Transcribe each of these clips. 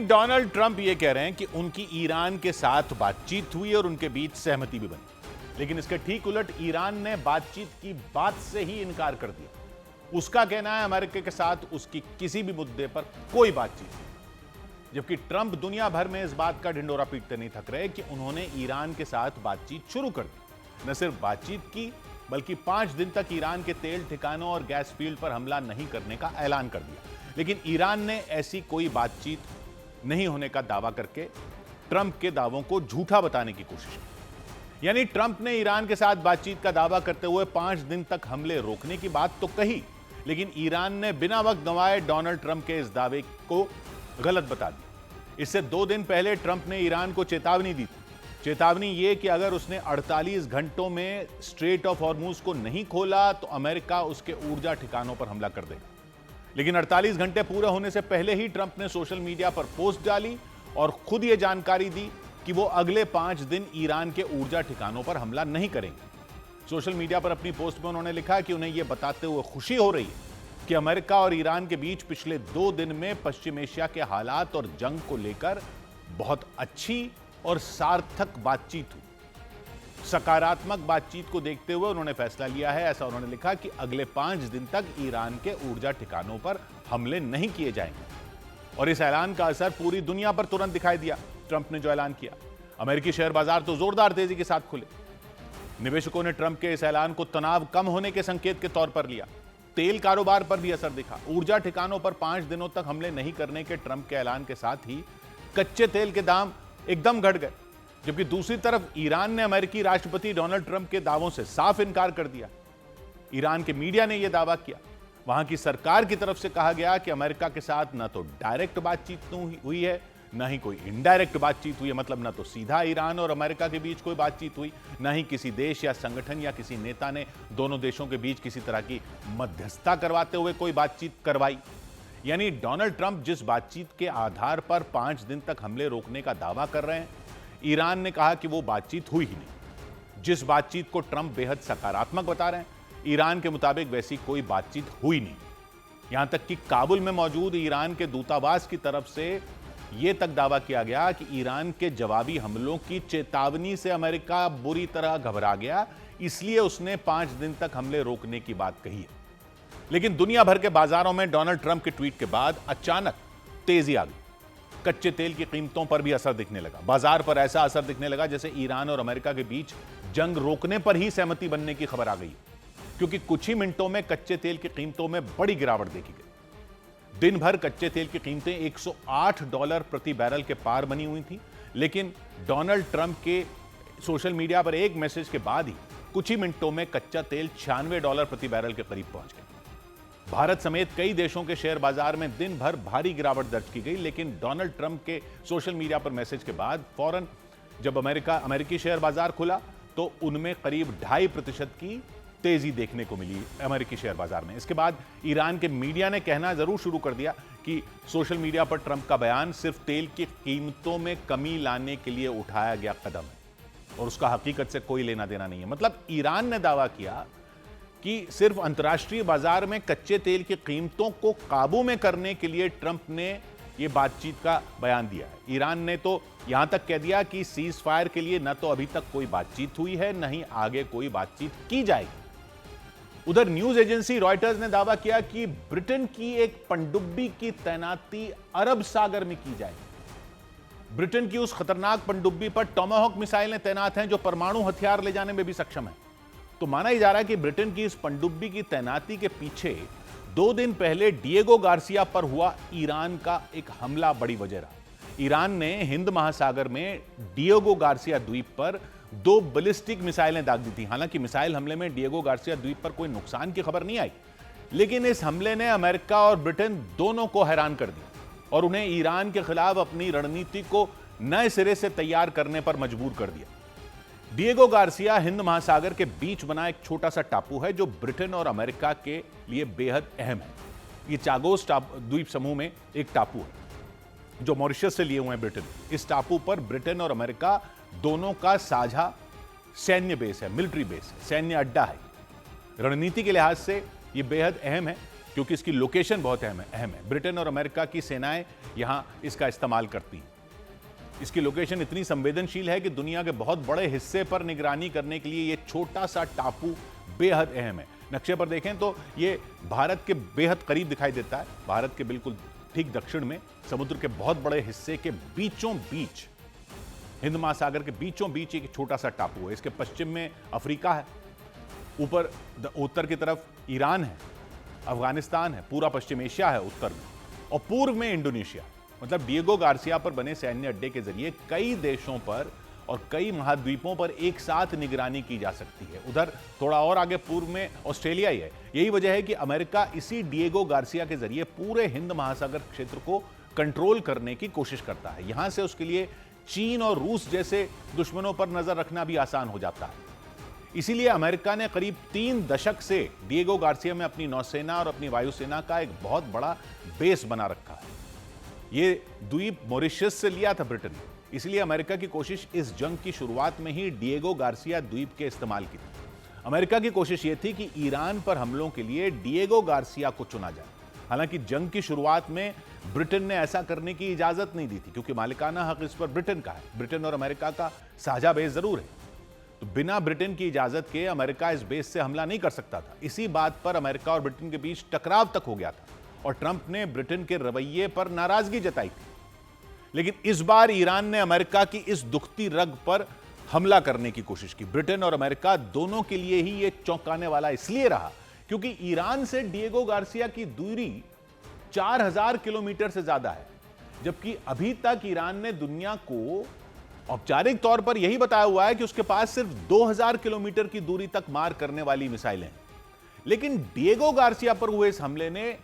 Donald Trump ये कह रहे हैं कि उनकी ईरान के साथ बातचीत हुई और उनके बीच सहमति भी बनी, लेकिन इसके ठीक उलट ईरान ने बातचीत की बात से ही इनकार कर दिया। उसका कहना है अमेरिका के साथ उसकी किसी भी मुद्दे पर कोई बातचीत नहीं, जबकि ट्रंप दुनिया भर में इस बात का ढिंडोरा पीटते नहीं थक रहे कि उन्होंने ईरान के साथ बातचीत शुरू कर दी। न सिर्फ बातचीत की बल्कि 5 दिन तक ईरान के तेल ठिकानों और गैस फील्ड पर हमला नहीं करने का ऐलान कर दिया, लेकिन ईरान ने ऐसी कोई बातचीत नहीं होने का दावा करके ट्रंप के दावों को झूठा बताने की कोशिश की। यानी ट्रंप ने ईरान के साथ बातचीत का दावा करते हुए 5 दिन तक हमले रोकने की बात तो कही, लेकिन ईरान ने बिना वक्त गंवाए डोनाल्ड ट्रंप के इस दावे को गलत बता दिया। इससे 2 दिन पहले ट्रंप ने ईरान को चेतावनी दी थी। चेतावनी यह कि अगर उसने 48 घंटों में स्ट्रेट ऑफ हॉर्मुज को नहीं खोला तो अमेरिका उसके ऊर्जा ठिकानों पर हमला कर देगा। लेकिन 48 घंटे पूरे होने से पहले ही ट्रंप ने सोशल मीडिया पर पोस्ट डाली और खुद यह जानकारी दी कि वो अगले 5 दिन ईरान के ऊर्जा ठिकानों पर हमला नहीं करेंगे। सोशल मीडिया पर अपनी पोस्ट में उन्होंने लिखा कि उन्हें यह बताते हुए खुशी हो रही है कि अमेरिका और ईरान के बीच पिछले 2 दिन में पश्चिम एशिया के हालात और जंग को लेकर बहुत अच्छी और सार्थक बातचीत हुई। सकारात्मक बातचीत को देखते हुए उन्होंने फैसला लिया है, ऐसा उन्होंने लिखा कि अगले 5 दिन तक ईरान के ऊर्जा ठिकानों पर हमले नहीं किए जाएंगे। और इस ऐलान का असर पूरी दुनिया पर तुरंत दिखाई दिया। ट्रंप ने जो ऐलान किया, अमेरिकी शेयर बाजार तो जोरदार तेजी के साथ खुले। निवेशकों ने ट्रंप के इस ऐलान को तनाव कम होने के संकेत के तौर पर लिया। तेल कारोबार पर भी असर दिखा। ऊर्जा ठिकानों पर 5 दिनों तक हमले नहीं करने के ट्रंप के ऐलान के साथ ही कच्चे तेल के दाम एकदम घट गए, जबकि दूसरी तरफ ईरान ने अमेरिकी राष्ट्रपति डोनाल्ड ट्रंप के दावों से साफ इनकार कर दिया। ईरान के मीडिया ने यह दावा किया, वहां की सरकार की तरफ से कहा गया कि अमेरिका के साथ न तो डायरेक्ट बातचीत हुई है, न ही कोई इनडायरेक्ट बातचीत हुई है। मतलब न तो सीधा ईरान और अमेरिका के बीच कोई बातचीत हुई, न ही किसी देश या संगठन या किसी नेता ने दोनों देशों के बीच किसी तरह की मध्यस्थता करवाते हुए कोई बातचीत करवाई। यानी डोनाल्ड ट्रंप जिस बातचीत के आधार पर 5 दिन तक हमले रोकने का दावा कर रहे हैं, ईरान ने कहा कि वो बातचीत हुई ही नहीं। जिस बातचीत को ट्रंप बेहद सकारात्मक बता रहे हैं, ईरान के मुताबिक वैसी कोई बातचीत हुई नहीं। यहां तक कि काबुल में मौजूद ईरान के दूतावास की तरफ से यह तक दावा किया गया कि ईरान के जवाबी हमलों की चेतावनी से अमेरिका बुरी तरह घबरा गया, इसलिए उसने 5 दिन तक हमले रोकने की बात कही है। लेकिन दुनिया भर के बाजारों में डोनाल्ड ट्रंप के ट्वीट के बाद अचानक तेजी आ गई। कच्चे तेल की कीमतों पर भी असर दिखने लगा। बाजार पर ऐसा असर दिखने लगा जैसे ईरान और अमेरिका के बीच जंग रोकने पर ही सहमति बनने की खबर आ गई, क्योंकि कुछ ही मिनटों में कच्चे तेल की कीमतों में बड़ी गिरावट देखी गई। दिन भर कच्चे तेल की कीमतें $108 प्रति बैरल के पार बनी हुई थी, लेकिन डोनाल्ड ट्रंप के सोशल मीडिया पर एक मैसेज के बाद ही कुछ ही मिनटों में कच्चा तेल $96 प्रति बैरल के करीब पहुंच गया। भारत समेत कई देशों के शेयर बाजार में दिन भर भारी गिरावट दर्ज की गई, लेकिन डोनाल्ड ट्रंप के सोशल मीडिया पर मैसेज के बाद फौरन जब अमेरिकी शेयर बाजार खुला तो उनमें करीब 2.5% की तेजी देखने को मिली अमेरिकी शेयर बाजार में। इसके बाद ईरान के मीडिया ने कहना जरूर शुरू कर दिया कि सोशल मीडिया पर ट्रंप का बयान सिर्फ तेल की कीमतों में कमी लाने के लिए उठाया गया कदम है और उसका हकीकत से कोई लेना देना नहीं है। मतलब ईरान ने दावा किया कि सिर्फ अंतर्राष्ट्रीय बाजार में कच्चे तेल की कीमतों को काबू में करने के लिए ट्रंप ने यह बातचीत का बयान दिया है। ईरान ने तो यहां तक कह दिया कि सीज फायर के लिए न तो अभी तक कोई बातचीत हुई है, न ही आगे कोई बातचीत की जाएगी। उधर न्यूज एजेंसी रॉयटर्स ने दावा किया कि ब्रिटेन की एक पनडुब्बी की तैनाती अरब सागर में की जाएगी। ब्रिटेन की उस खतरनाक पनडुब्बी पर टोमाहॉक मिसाइलें तैनात हैं जो परमाणु हथियार ले जाने में भी सक्षम है। तो माना ही जा रहा है कि ब्रिटेन की इस पनडुब्बी की तैनाती के पीछे 2 दिन पहले डिएगो गार्सिया पर हुआ ईरान का एक हमला बड़ी वजह रहा। ईरान ने हिंद महासागर में डिएगो गार्सिया द्वीप पर 2 बैलिस्टिक मिसाइलें दाग दी थी। हालांकि मिसाइल हमले में डिएगो गार्सिया द्वीप पर कोई नुकसान की खबर नहीं आई, लेकिन इस हमले ने अमेरिका और ब्रिटेन दोनों को हैरान कर दिया और उन्हें ईरान के खिलाफ अपनी रणनीति को नए सिरे से तैयार करने पर मजबूर कर दिया। डिएगो गार्सिया हिंद महासागर के बीच बना एक छोटा सा टापू है जो ब्रिटेन और अमेरिका के लिए बेहद अहम है। ये चागोस द्वीप समूह में एक टापू है जो मॉरिशस से लिए हुए हैं ब्रिटेन। इस टापू पर ब्रिटेन और अमेरिका दोनों का साझा सैन्य बेस है, मिलिट्री बेस है, सैन्य अड्डा है। रणनीति के लिहाज से यह बेहद अहम है क्योंकि इसकी लोकेशन बहुत अहम है। ब्रिटेन और अमेरिका की सेनाएं यहां इसका इस्तेमाल करती हैं। इसकी लोकेशन इतनी संवेदनशील है कि दुनिया के बहुत बड़े हिस्से पर निगरानी करने के लिए यह छोटा सा टापू बेहद अहम है। नक्शे पर देखें तो ये भारत के बेहद करीब दिखाई देता है। भारत के बिल्कुल ठीक दक्षिण में समुद्र के बहुत बड़े हिस्से के बीचों बीच, हिंद महासागर के बीचों बीच एक छोटा सा टापू है। इसके पश्चिम में अफ्रीका है, ऊपर उत्तर की तरफ ईरान है, अफगानिस्तान है, पूरा पश्चिम एशिया है उत्तर में, और पूर्व में इंडोनेशिया। मतलब डिएगो गार्सिया पर बने सैन्य अड्डे के जरिए कई देशों पर और कई महाद्वीपों पर एक साथ निगरानी की जा सकती है। उधर थोड़ा और आगे पूर्व में ऑस्ट्रेलिया ही है। यही वजह है कि अमेरिका इसी डिएगो गार्सिया के जरिए पूरे हिंद महासागर क्षेत्र को कंट्रोल करने की कोशिश करता है। यहां से उसके लिए चीन और रूस जैसे दुश्मनों पर नजर रखना भी आसान हो जाता है। इसीलिए अमेरिका ने करीब 3 दशक से डिएगो गार्सिया में अपनी नौसेना और अपनी वायुसेना का एक बहुत बड़ा बेस बना रखा है। ये द्वीप मॉरिशस से लिया था ब्रिटेन ने, इसलिए अमेरिका की कोशिश इस जंग की शुरुआत में ही डिएगो गार्सिया द्वीप के इस्तेमाल की थी। अमेरिका की कोशिश यह थी कि ईरान पर हमलों के लिए डिएगो गार्सिया को चुना जाए। हालांकि जंग की शुरुआत में ब्रिटेन ने ऐसा करने की इजाजत नहीं दी थी, क्योंकि मालिकाना हक इस पर ब्रिटेन का है। ब्रिटेन और अमेरिका का साझा बेस जरूर है, तो बिना ब्रिटेन की इजाजत के अमेरिका इस बेस से हमला नहीं कर सकता था। इसी बात पर अमेरिका और ब्रिटेन के बीच टकराव तक हो गया था और ट्रंप ने ब्रिटेन के रवैये पर नाराजगी जताई थी। लेकिन इस बार ईरान ने अमेरिका की इस दुखती रग पर हमला करने की कोशिश की। ब्रिटेन और अमेरिका दोनों के लिए ही यह चौंकाने वाला इसलिए रहा क्योंकि ईरान से डिएगो गार्सिया की दूरी 4000 किलोमीटर से ज्यादा है, जबकि अभी तक ईरान ने दुनिया को औपचारिक तौर पर यही बताया हुआ है कि उसके पास सिर्फ 2000 किलोमीटर की दूरी तक मार करने वाली मिसाइलें हैं। लेकिन डिएगो गार्सिया पर हुए इस हमले ने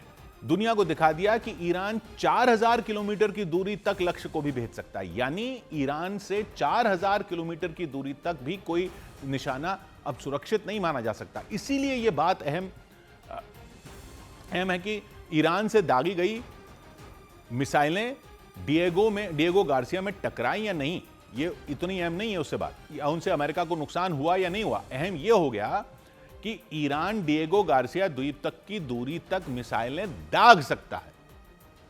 दुनिया को दिखा दिया कि ईरान 4000 किलोमीटर की दूरी तक लक्ष्य को भी भेज सकता है। यानी ईरान से 4000 किलोमीटर की दूरी तक भी कोई निशाना अब सुरक्षित नहीं माना जा सकता। इसीलिए यह बात अहम है कि ईरान से दागी गई मिसाइलें डिएगो गार्सिया में टकराई या नहीं, ये इतनी अहम नहीं है उससे बात, उनसे अमेरिका को नुकसान हुआ या नहीं हुआ। अहम यह हो गया कि ईरान डिएगो गार्सिया द्वीप तक की दूरी तक मिसाइलें दाग सकता है।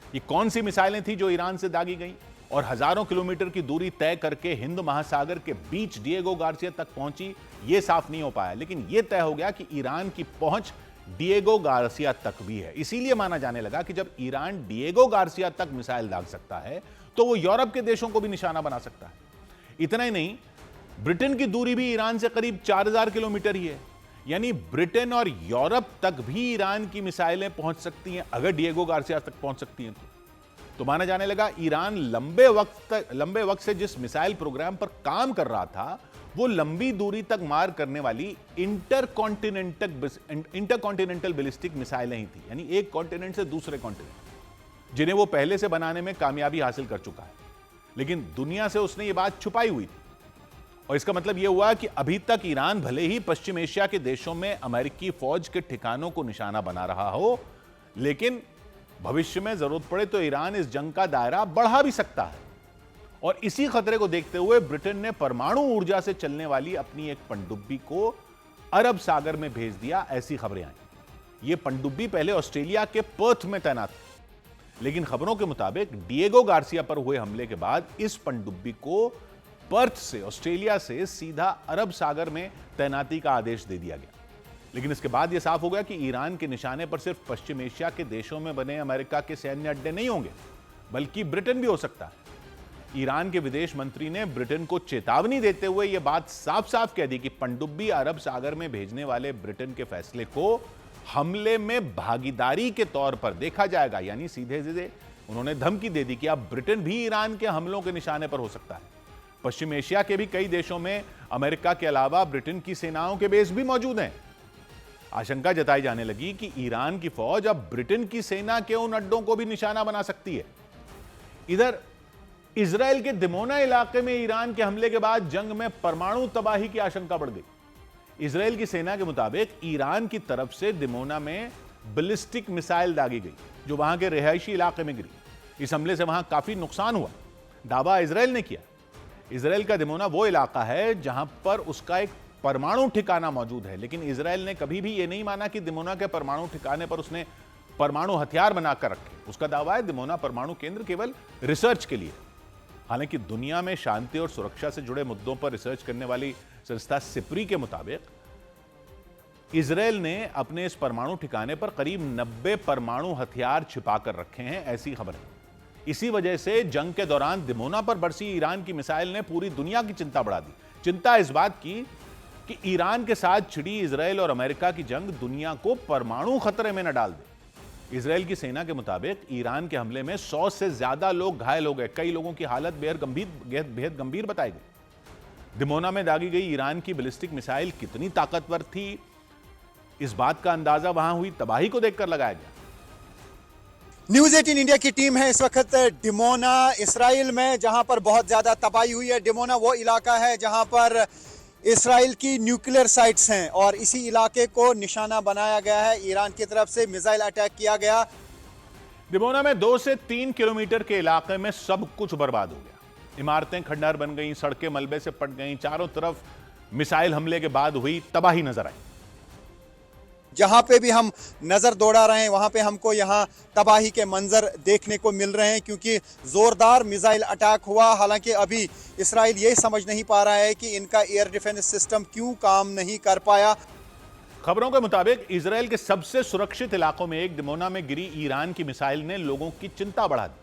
ये कौन सी मिसाइलें थी जो ईरान से दागी गई और हजारों किलोमीटर की दूरी तय करके हिंद महासागर के बीच डिएगो गार्सिया तक पहुंची, यह साफ नहीं हो पाया। लेकिन यह तय हो गया कि ईरान की पहुंच डिएगो गार्सिया तक भी है। इसीलिए माना जाने लगा कि जब ईरान डिएगो गार्सिया तक मिसाइल दाग सकता है तो वो यूरोप के देशों को भी निशाना बना सकता है। इतना ही नहीं, ब्रिटेन की दूरी भी ईरान से करीब 4000 किलोमीटर ही है। यानी ब्रिटेन और यूरोप तक भी ईरान की मिसाइलें पहुंच सकती हैं अगर डिएगो गार्सिया तक पहुंच सकती हैं तो माना जाने लगा ईरान लंबे वक्त से जिस मिसाइल प्रोग्राम पर काम कर रहा था वो लंबी दूरी तक मार करने वाली इंटरकॉन्टिनेंटल बैलिस्टिक मिसाइलें ही थी। यानी एक कॉन्टिनेंट से दूसरे कॉन्टिनेंट, जिन्हें वो पहले से बनाने में कामयाबी हासिल कर चुका है। लेकिन दुनिया से उसने ये बात छुपाई हुई थी और इसका मतलब यह हुआ कि अभी तक ईरान भले ही पश्चिम एशिया के देशों में अमेरिकी फौज के ठिकानों को निशाना बना रहा हो, लेकिन भविष्य में जरूरत पड़े तो ईरान इस जंग का दायरा बढ़ा भी सकता है। और इसी खतरे को देखते हुए ब्रिटेन ने परमाणु ऊर्जा से चलने वाली अपनी एक पनडुब्बी को अरब सागर में भेज दिया, ऐसी खबरें आई। यह पनडुब्बी पहले ऑस्ट्रेलिया के पर्थ में तैनात थी, लेकिन खबरों के मुताबिक डिएगो गार्सिया पर हुए हमले के बाद इस पनडुब्बी को पर्थ से, ऑस्ट्रेलिया से सीधा अरब सागर में तैनाती का आदेश दे दिया गया। लेकिन इसके बाद यह साफ हो गया कि ईरान के निशाने पर सिर्फ पश्चिम एशिया के देशों में बने अमेरिका के सैन्य अड्डे नहीं होंगे, बल्कि ब्रिटेन भी हो सकता है। ईरान के विदेश मंत्री ने ब्रिटेन को चेतावनी देते हुए यह बात साफ साफ कह दी कि पनडुब्बी अरब सागर में भेजने वाले ब्रिटेन के फैसले को हमले में भागीदारी के तौर पर देखा जाएगा। यानी सीधे सीधे उन्होंने धमकी दे दी कि अब ब्रिटेन भी ईरान के हमलों के निशाने पर हो सकता है। पश्चिम एशिया के भी कई देशों में अमेरिका के अलावा ब्रिटेन की सेनाओं के बेस भी मौजूद हैं। आशंका जताई जाने लगी कि ईरान की फौज अब ब्रिटेन की सेना के उन अड्डों को भी निशाना बना सकती है। इधर इजराइल के दिमोना इलाके में ईरान के हमले के बाद जंग में परमाणु तबाही की आशंका बढ़ गई। इजराइल की सेना के मुताबिक ईरान की तरफ से दिमोना में बैलिस्टिक मिसाइल दागी गई जो वहां के रिहायशी इलाके में गिरी। इस हमले से वहां काफी नुकसान हुआ, दावा इजराइल ने किया। इजराइल का दिमोना वो इलाका है जहां पर उसका एक परमाणु ठिकाना मौजूद है, लेकिन इजराइल ने कभी भी यह नहीं माना कि दिमोना के परमाणु ठिकाने पर उसने परमाणु हथियार बनाकर रखे। उसका दावा है दिमोना परमाणु केंद्र केवल रिसर्च के लिए। हालांकि दुनिया में शांति और सुरक्षा से जुड़े मुद्दों पर रिसर्च करने वाली संस्था सिप्री के मुताबिक इजरायल ने अपने इस परमाणु ठिकाने पर करीब 90 परमाणु हथियार छिपाकर रखे हैं, ऐसी खबर है। इसी वजह से जंग के दौरान दिमोना पर बरसी ईरान की मिसाइल ने पूरी दुनिया की चिंता बढ़ा दी। चिंता इस बात की कि ईरान के साथ छिड़ी इजरायल और अमेरिका की जंग दुनिया को परमाणु खतरे में न डाल दे। इजरायल की सेना के मुताबिक ईरान के हमले में 100 से ज्यादा लोग घायल हो गए। कई लोगों की हालत बेहद गंभीर बताई गई। दिमोना में दागी गई ईरान की बैलिस्टिक मिसाइल कितनी ताकतवर थी, इस बात का अंदाजा वहां हुई तबाही को देखकर लगाया गया। न्यूज़ 18 इंडिया की टीम है इस वक्त डिमोना इसराइल में, जहां पर बहुत ज्यादा तबाही हुई है। डिमोना वो इलाका है जहां पर इसराइल की न्यूक्लियर साइट्स हैं और इसी इलाके को निशाना बनाया गया है। ईरान की तरफ से मिसाइल अटैक किया गया। डिमोना में 2 से 3 किलोमीटर के इलाके में सब कुछ बर्बाद हो गया। इमारतें खंडहर बन गईं, सड़कें मलबे से पट गईं। चारों तरफ मिसाइल हमले के बाद हुई तबाही नजर आई। जहां पे भी हम नजर दौड़ा रहे हैं वहां पे हमको यहां तबाही के मंजर देखने को मिल रहे हैं, क्योंकि जोरदार मिसाइल अटैक हुआ। हालांकि अभी इसराइल ये समझ नहीं पा रहा है कि इनका एयर डिफेंस सिस्टम क्यों काम नहीं कर पाया। खबरों के मुताबिक इजरायल के सबसे सुरक्षित इलाकों में एक दिमोना में गिरी ईरान की मिसाइल ने लोगों की चिंता बढ़ा दी,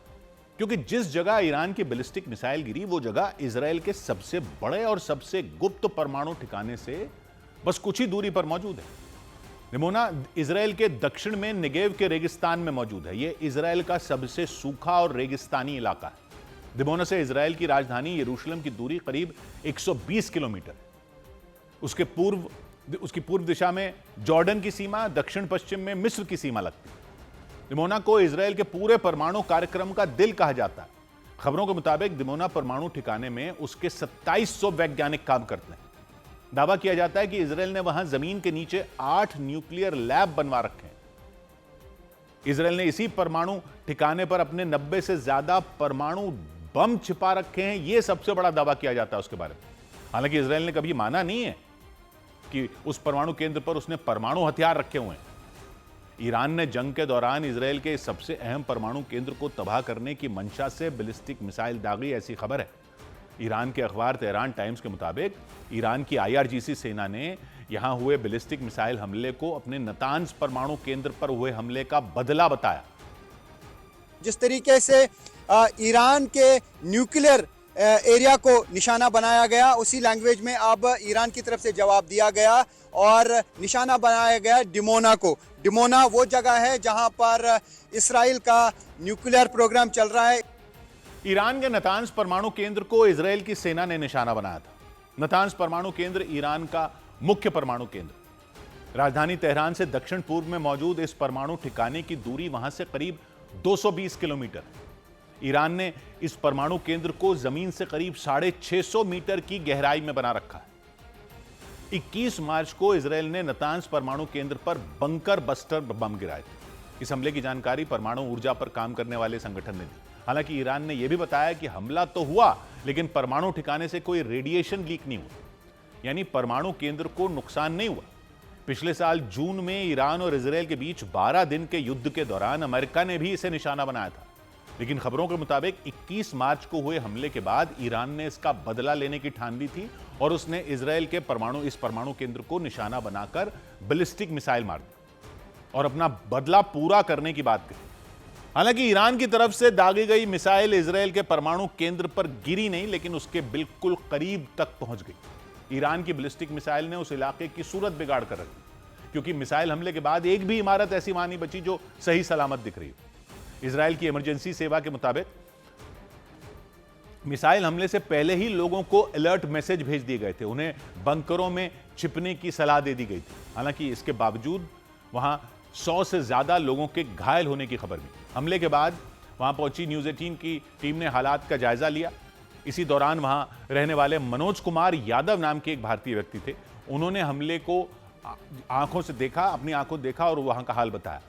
क्योंकि जिस जगह ईरान की बैलिस्टिक मिसाइल गिरी वो जगह इजरायल के सबसे बड़े और सबसे गुप्त परमाणु ठिकाने से बस कुछ ही दूरी पर मौजूद है। दिमोना इजरायल के दक्षिण में नेगेव के रेगिस्तान में मौजूद है। यह इजरायल का सबसे सूखा और रेगिस्तानी इलाका है। दिमोना से इजरायल की राजधानी यरूशलेम की दूरी करीब 120 किलोमीटर है। उसकी पूर्व दिशा में जॉर्डन की सीमा, दक्षिण पश्चिम में मिस्र की सीमा लगती है। दिमोना को इजरायल के पूरे परमाणु कार्यक्रम का दिल कहा जाता है। खबरों के मुताबिक दिमोना परमाणु ठिकाने में उसके 2700 वैज्ञानिक काम करते हैं। दावा किया जाता है कि इजरायल ने वहां जमीन के नीचे 8 न्यूक्लियर लैब बनवा रखे हैं। इजरायल ने इसी परमाणु ठिकाने पर अपने 90 से ज्यादा परमाणु बम छिपा रखे हैं। यह सबसे बड़ा दावा किया जाता है उसके बारे में। हालांकि इजरायल ने कभी माना नहीं है कि उस परमाणु केंद्र पर उसने परमाणु हथियार रखे हुए हैं। ईरान ने जंग के दौरान इजरायल के सबसे अहम परमाणु केंद्र को तबाह करने की मंशा से बैलिस्टिक मिसाइल दागी, ऐसी खबर है। ईरान के अखबार तेहरान टाइम्स के मुताबिक ईरान की IRGC सेना ने यहां हुए बैलिस्टिक मिसाइल हमले को अपने नतांज परमाणु केंद्र पर हुए हमले का बदला बताया। जिस तरीके से ईरान के न्यूक्लियर एरिया को निशाना बनाया गया, उसी लैंग्वेज में अब ईरान की तरफ से जवाब दिया गया और निशाना बनाया गया डिमोना को। डिमोना वो जगह है जहां पर इसराइल का न्यूक्लियर प्रोग्राम चल रहा है। ईरान के नतांज परमाणु केंद्र को इजरायल की सेना ने निशाना बनाया था। नतांज परमाणु केंद्र ईरान का मुख्य परमाणु केंद्र। राजधानी तेहरान से दक्षिण पूर्व में मौजूद इस परमाणु ठिकाने की दूरी वहां से करीब 220 किलोमीटर है। ईरान ने इस परमाणु केंद्र को जमीन से करीब 650 मीटर की गहराई में बना रखा है। 21 मार्च को इजरायल ने नतांज परमाणु केंद्र पर बंकर बस्टर बम गिराए थे। इस हमले की जानकारी परमाणु ऊर्जा पर काम करने वाले संगठन ने दी। हालांकि ईरान ने यह भी बताया कि हमला तो हुआ, लेकिन परमाणु ठिकाने से कोई रेडिएशन लीक नहीं हुआ, यानी परमाणु केंद्र को नुकसान नहीं हुआ। पिछले साल जून में ईरान और इजरायल के बीच 12 दिन के युद्ध के दौरान अमेरिका ने भी इसे निशाना बनाया था, लेकिन खबरों के मुताबिक 21 मार्च को हुए हमले के बाद ईरान ने इसका बदला लेने की ठान ली थी और उसने इजरायल के इस परमाणु केंद्र को निशाना बनाकर बैलिस्टिक मिसाइल मार दी और अपना बदला पूरा करने की बात कही। हालांकि ईरान की तरफ से दागी गई मिसाइल इजरायल के परमाणु केंद्र पर गिरी नहीं, लेकिन उसके बिल्कुल करीब तक पहुंच गई। ईरान की बैलिस्टिक मिसाइल ने उस इलाके की सूरत बिगाड़ कर रखी, क्योंकि मिसाइल हमले के बाद एक भी इमारत ऐसी वहां नहीं बची जो सही सलामत दिख रही हो। इजरायल की इमरजेंसी सेवा के मुताबिक मिसाइल हमले से पहले ही लोगों को अलर्ट मैसेज भेज दिए गए थे। उन्हें बंकरों में छिपने की सलाह दे दी गई थी। हालांकि इसके बावजूद वहां 100 से ज्यादा लोगों के घायल होने की खबर मिली। हमले के बाद वहां पहुंची न्यूज़ 18 की टीम ने हालात का जायजा लिया। इसी दौरान वहां रहने वाले मनोज कुमार यादव नाम के एक भारतीय व्यक्ति थे। उन्होंने हमले को आंखों से देखा, अपनी आंखों देखा और वहां का हाल बताया।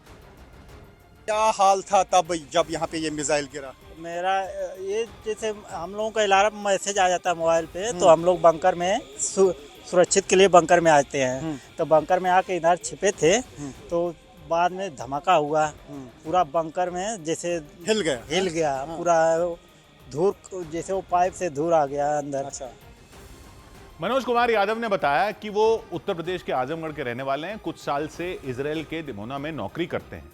क्या हाल था तब जब यहाँ पे ये मिसाइल गिरा? मेरा ये जैसे हम लोगों का अलार्म मैसेज आ जाता है मोबाइल पे, तो हम लोग बंकर में सुरक्षित के लिए बंकर में आते हैं। तो बंकर में आके इधर छिपे थे, तो बाद में धमाका हुआ, पूरा बंकर में जैसे हिल गया। हिल गया पूरा, धूल जैसे वो पाइप से धूल आ गया अंदर। अच्छा। मनोज कुमार यादव ने बताया कि वो उत्तर प्रदेश के आजमगढ़ के रहने वाले हैं, कुछ साल से इजराइल के दिमोना में नौकरी करते हैं।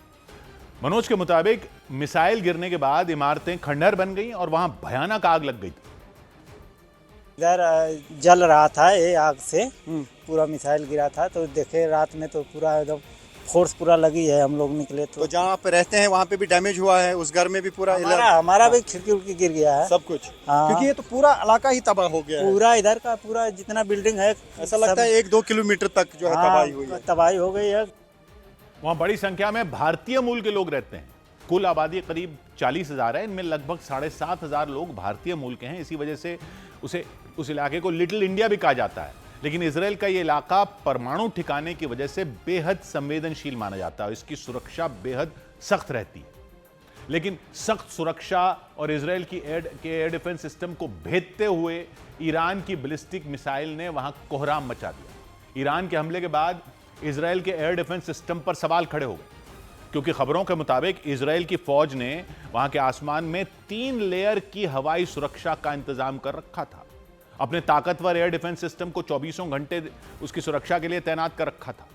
मनोज के मुताबिक मिसाइल गिरने के बाद इमारतें खंडहर बन गई और वहां भयानक आग लग गई थी। इधर जल रहा था ये आग से, पूरा मिसाइल गिरा था तो देखे रात में तो पूरा एकदम फोर्स पूरा लगी है, हम लोग निकले तो जहाँ आप रहते हैं वहाँ पे भी डैमेज हुआ है, उस घर में भी पूरा हमारा भी खिड़की उड़की गिर गया है सब कुछ। हाँ। क्योंकि ये तो पूरा इलाका ही तबाह हो गया है। पूरा इधर का पूरा जितना बिल्डिंग है ऐसा लगता है 1-2 किलोमीटर तक जो है तबाही हुई है। तबाही हो गई है। वहां बड़ी संख्या में भारतीय मूल के लोग रहते हैं। कुल आबादी करीब 40,000 है, इनमें लगभग 7,500 लोग भारतीय मूल के हैं। इसी वजह से उस इलाके को लिटिल इंडिया भी कहा जाता है। लेकिन इजराइल का ये इलाका परमाणु ठिकाने की वजह से बेहद संवेदनशील माना जाता है, इसकी सुरक्षा बेहद सख्त रहती है। लेकिन सख्त सुरक्षा और इजराइल की एयर डिफेंस सिस्टम को भेदते हुए ईरान की बैलिस्टिक मिसाइल ने वहां कोहराम मचा दिया। ईरान के हमले के बाद इजराइल के एयर डिफेंस सिस्टम पर सवाल खड़े हो गए, क्योंकि खबरों के मुताबिक इजराइल की फौज ने वहां के आसमान में 3 लेयर की हवाई सुरक्षा का इंतजाम कर रखा था। अपने ताकतवर एयर डिफेंस सिस्टम को 24 घंटे उसकी सुरक्षा के लिए तैनात कर रखा था।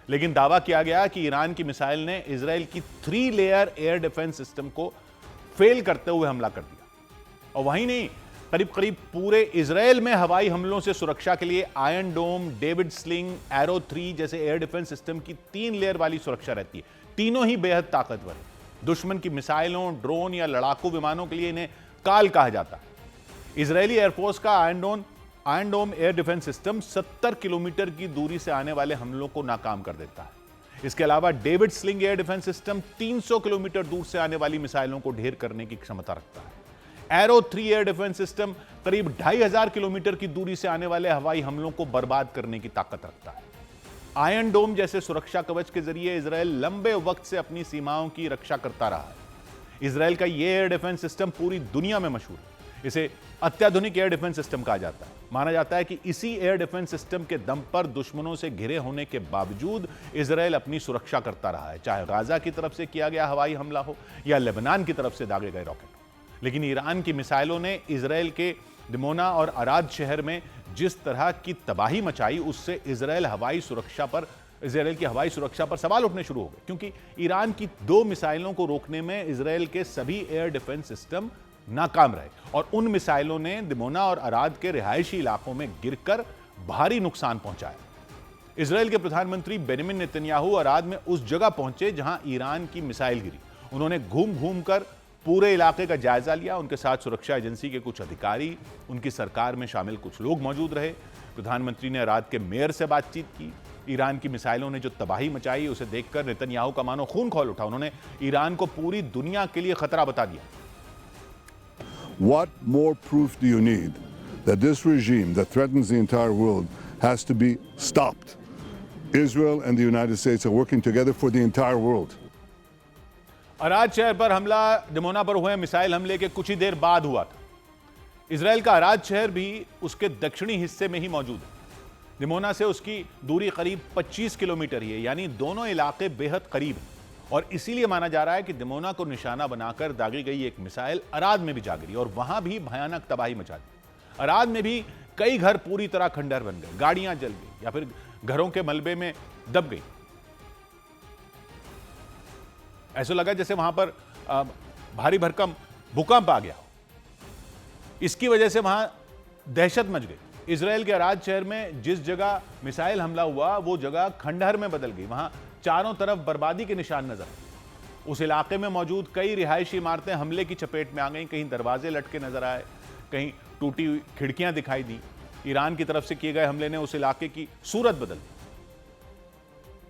लेकिन दावा किया गया कि ईरान की मिसाइल ने इजराइल की 3 लेयर एयर डिफेंस सिस्टम को फेल करते हुए हमला कर दिया। और वहीं नहीं, करीब करीब पूरे इजराइल में हवाई हमलों से सुरक्षा के लिए आयरन डोम, डेविड स्लिंग, एरो 3 जैसे एयर डिफेंस सिस्टम की 3 लेयर वाली सुरक्षा रहती है। तीनों ही बेहद ताकतवर है। दुश्मन की मिसाइलों, ड्रोन या लड़ाकू विमानों के लिए इन्हें काल कहा जाता है। इजरायली एयरफोर्स का आयरन डोम एयर डिफेंस सिस्टम 70 किलोमीटर की दूरी से आने वाले हमलों को नाकाम कर देता है। इसके अलावा David sling air defence system 300 kilometre दूर से आने वाली मिसाइलों को ढेर करने की क्षमता रखता है। एरो 3 एयर डिफेंस सिस्टम करीब 2500 किलोमीटर की दूरी से आने वाले हवाई हमलों को बर्बाद करने की ताकत रखता है। आयरन डोम जैसे सुरक्षा कवच के जरिए इजराइल लंबे वक्त से अपनी सीमाओं की रक्षा करता रहा है। इजराइल का यह एयर डिफेंस सिस्टम पूरी दुनिया में मशहूर है। इसे अत्याधुनिक एयर डिफेंस सिस्टम कहा जाता है। माना जाता है कि इसी एयर डिफेंस सिस्टम के दम पर दुश्मनों से घिरे होने के बावजूद इजराइल अपनी सुरक्षा करता रहा है, चाहे गाजा की तरफ से किया गया हवाई हमला हो या लेबनान की तरफ से दागे गए रॉकेट हो। लेकिन ईरान की मिसाइलों ने इजराइल के दिमोना और अराद शहर में जिस तरह की तबाही मचाई, उससे इजराइल की हवाई सुरक्षा पर सवाल उठने शुरू हो गए, क्योंकि ईरान की 2 मिसाइलों को रोकने में इजराइल के सभी एयर डिफेंस सिस्टम नाकाम रहे और उन मिसाइलों ने दिमोना और अराद के रिहायशी इलाकों में गिरकर भारी नुकसान पहुंचाया। इजराइल के प्रधानमंत्री बेंजामिन नेतन्याहू अराद में उस जगह पहुंचे जहां ईरान की मिसाइल गिरी। उन्होंने घूम घूम कर पूरे इलाके का जायजा लिया। उनके साथ सुरक्षा एजेंसी के कुछ अधिकारी, उनकी सरकार में शामिल कुछ लोग मौजूद रहे। प्रधानमंत्री ने अराद के मेयर से बातचीत की। ईरान की मिसाइलों ने जो तबाही मचाई उसे देखकर नेतन्याहू का मानो खून खौल उठा। उन्होंने ईरान को पूरी दुनिया के लिए खतरा बता दिया। What more proof do you need that this regime that threatens the entire world has to be stopped? Israel and the United States are working together for the entire world. Arad शहर पर हमला Dimona पर हुए missile हमले के कुछ ही देर बाद हुआ था। इजराइल का अराद शहर भी उसके दक्षिणी हिस्से में ही मौजूद है। दिमोना से उसकी दूरी करीब 25 किलोमीटर ही है, यानी दोनों इलाके बेहद करीब हैं। और इसीलिए माना जा रहा है कि दिमोना को निशाना बनाकर दागी गई एक मिसाइल अराद में भी जा गिरी और वहां भी भयानक तबाही मचा दी। अराद में भी कई घर पूरी तरह खंडहर बन गए, गाड़ियां जल गई या फिर घरों के मलबे में दब गई। ऐसा लगा जैसे वहां पर भारी भरकम भूकंप आ गया हो। इसकी वजह से वहां दहशत मच गई। इजराइल के अराद शहर में जिस जगह मिसाइल हमला हुआ वो जगह खंडहर में बदल गई। वहां चारों तरफ बर्बादी के निशान नजर आए। उस इलाके में मौजूद कई रिहायशी इमारतें हमले की चपेट में आ गईं। कहीं दरवाजे लटके नजर आए, कहीं टूटी हुई खिड़कियां दिखाई दी। ईरान की तरफ से किए गए हमले ने उस इलाके की सूरत बदल दी।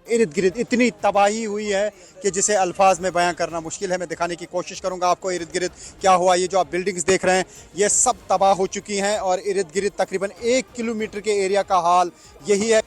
इर्द गिर्द इतनी तबाही हुई है कि जिसे अल्फाज में बयां करना मुश्किल है। मैं दिखाने की कोशिश करूंगा आपको इर्द गिर्द क्या हुआ। ये जो आप बिल्डिंग्स देख रहे हैं ये सब तबाह हो चुकी हैं और इर्द गिर्द तकरीबन 1 किलोमीटर के एरिया का हाल यही है।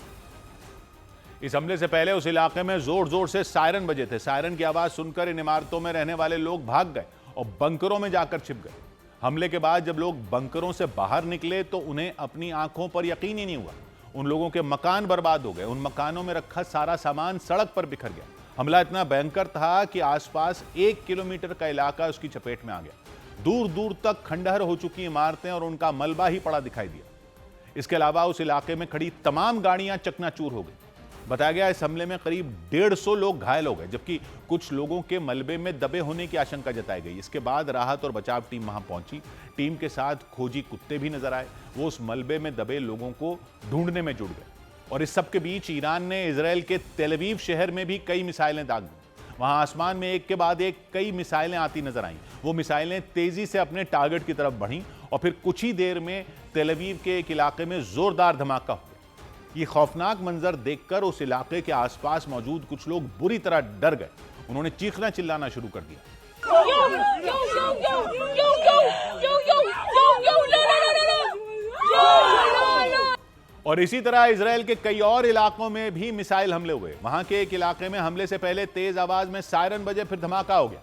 इस हमले से पहले उस इलाके में जोर जोर से सायरन बजे थे। सायरन की आवाज सुनकर इन इमारतों में रहने वाले लोग भाग गए और बंकरों में जाकर छिप गए। हमले के बाद जब लोग बंकरों से बाहर निकले तो उन्हें अपनी आंखों पर यकीन ही नहीं हुआ। उन लोगों के मकान बर्बाद हो गए। उन मकानों में रखा सारा सामान सड़क पर बिखर गया हमला इतना भयंकर था कि आसपास 1 किलोमीटर का इलाका उसकी चपेट में आ गया। दूर दूर तक खंडहर हो चुकी इमारतें और उनका मलबा ही पड़ा दिखाई दिया। इसके अलावा उस इलाके में खड़ी तमाम गाड़ियां चकनाचूर हो गई। बताया गया इस हमले में करीब 150 लोग घायल हो गए, जबकि कुछ लोगों के मलबे में दबे होने की आशंका जताई गई। इसके बाद राहत और बचाव टीम वहां पहुंची। टीम के साथ खोजी कुत्ते भी नजर आए। वो उस मलबे में दबे लोगों को ढूंढने में जुट गए। और इस सब के बीच ईरान ने इजराइल के तेल अवीव शहर में भी कई मिसाइलें दाग दी। वहां आसमान में एक के बाद एक कई मिसाइलें आती नजर आईं। वो मिसाइलें तेजी से अपने टारगेट की तरफ बढ़ीं और फिर कुछ ही देर में तेल अवीव के एक इलाके में जोरदार धमाका हुआ। ये खौफनाक मंजर देखकर उस इलाके के आसपास मौजूद कुछ लोग बुरी तरह डर गए। उन्होंने चीखना चिल्लाना शुरू कर दिया। और इसी तरह इजराइल के कई और इलाकों में भी मिसाइल हमले हुए। वहां के एक इलाके में हमले से पहले तेज आवाज में सायरन बजे, फिर धमाका हो गया।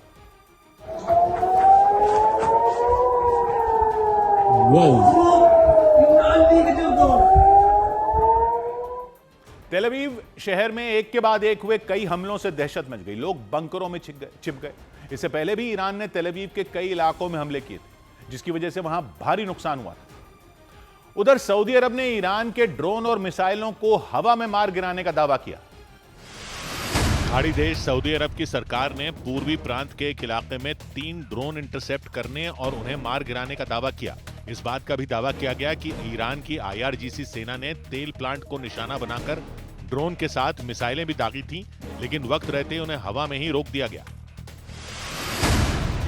तेल अवीव शहर में एक के बाद एक हुए कई हमलों से दहशत मच गई। लोग बंकरों में छिप गए। इससे पहले भी ईरान ने तेल अवीव के कई इलाकों में हमले किए थे, जिसकी वजह से वहां भारी नुकसान हुआ था। उधर सऊदी अरब ने ईरान के ड्रोन और मिसाइलों को हवा में मार गिराने का दावा किया। पहाड़ी देश सऊदी अरब की सरकार ने पूर्वी प्रांत के एक इलाके में 3 ड्रोन इंटरसेप्ट करने और उन्हें मार गिराने का दावा किया। इस बात का भी दावा किया गया कि ईरान की IRGC सेना ने तेल प्लांट को निशाना बनाकर ड्रोन के साथ मिसाइलें भी दागी थीं, लेकिन वक्त रहते उन्हें हवा में ही रोक दिया गया।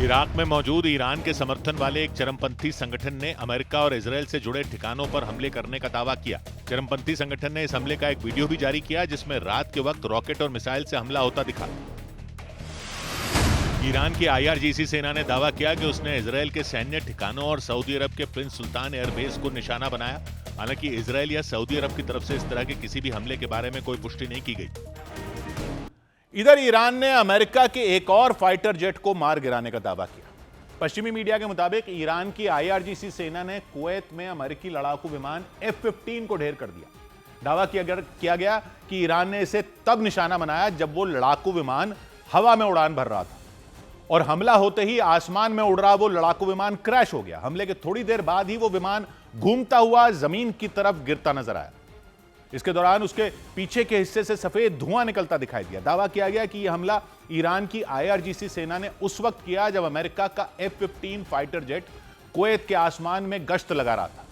इराक में मौजूद ईरान के समर्थन वाले एक चरमपंथी संगठन ने अमेरिका और इजरायल से जुड़े ठिकानों पर हमले करने का दावा किया। चरमपंथी संगठन ने इस हमले का एक वीडियो भी जारी किया, जिसमें रात के वक्त रॉकेट और मिसाइल से हमला होता दिखा। ईरान की IRGC सेना ने दावा किया कि उसने इजरायल के सैन्य ठिकानों और सऊदी अरब के प्रिंस सुल्तान एयरबेस को निशाना बनाया। हालांकि इजरायल या सऊदी अरब की तरफ से इस तरह के किसी भी हमले के बारे में कोई पुष्टि नहीं की गई। इधर ईरान ने अमेरिका के एक और फाइटर जेट को मार गिराने का दावा किया। पश्चिमी मीडिया के मुताबिक ईरान की IRGC सेना ने कुवैत में अमेरिकी लड़ाकू विमान F-15 को ढेर कर दिया। दावा किया गया कि ईरान ने इसे तब निशाना बनाया जब वो लड़ाकू विमान हवा में उड़ान भर रहा था और हमला होते ही आसमान में उड़ रहा वो लड़ाकू विमान क्रैश हो गया। हमले के थोड़ी देर बाद ही वो विमान घूमता हुआ जमीन की तरफ गिरता नजर आया। इसके दौरान उसके पीछे के हिस्से से सफेद धुआं निकलता दिखाई दिया। दावा किया गया कि यह हमला ईरान की IRGC सेना ने उस वक्त किया जब अमेरिका का F-15 फाइटर जेट कुवैत के आसमान में गश्त लगा रहा था।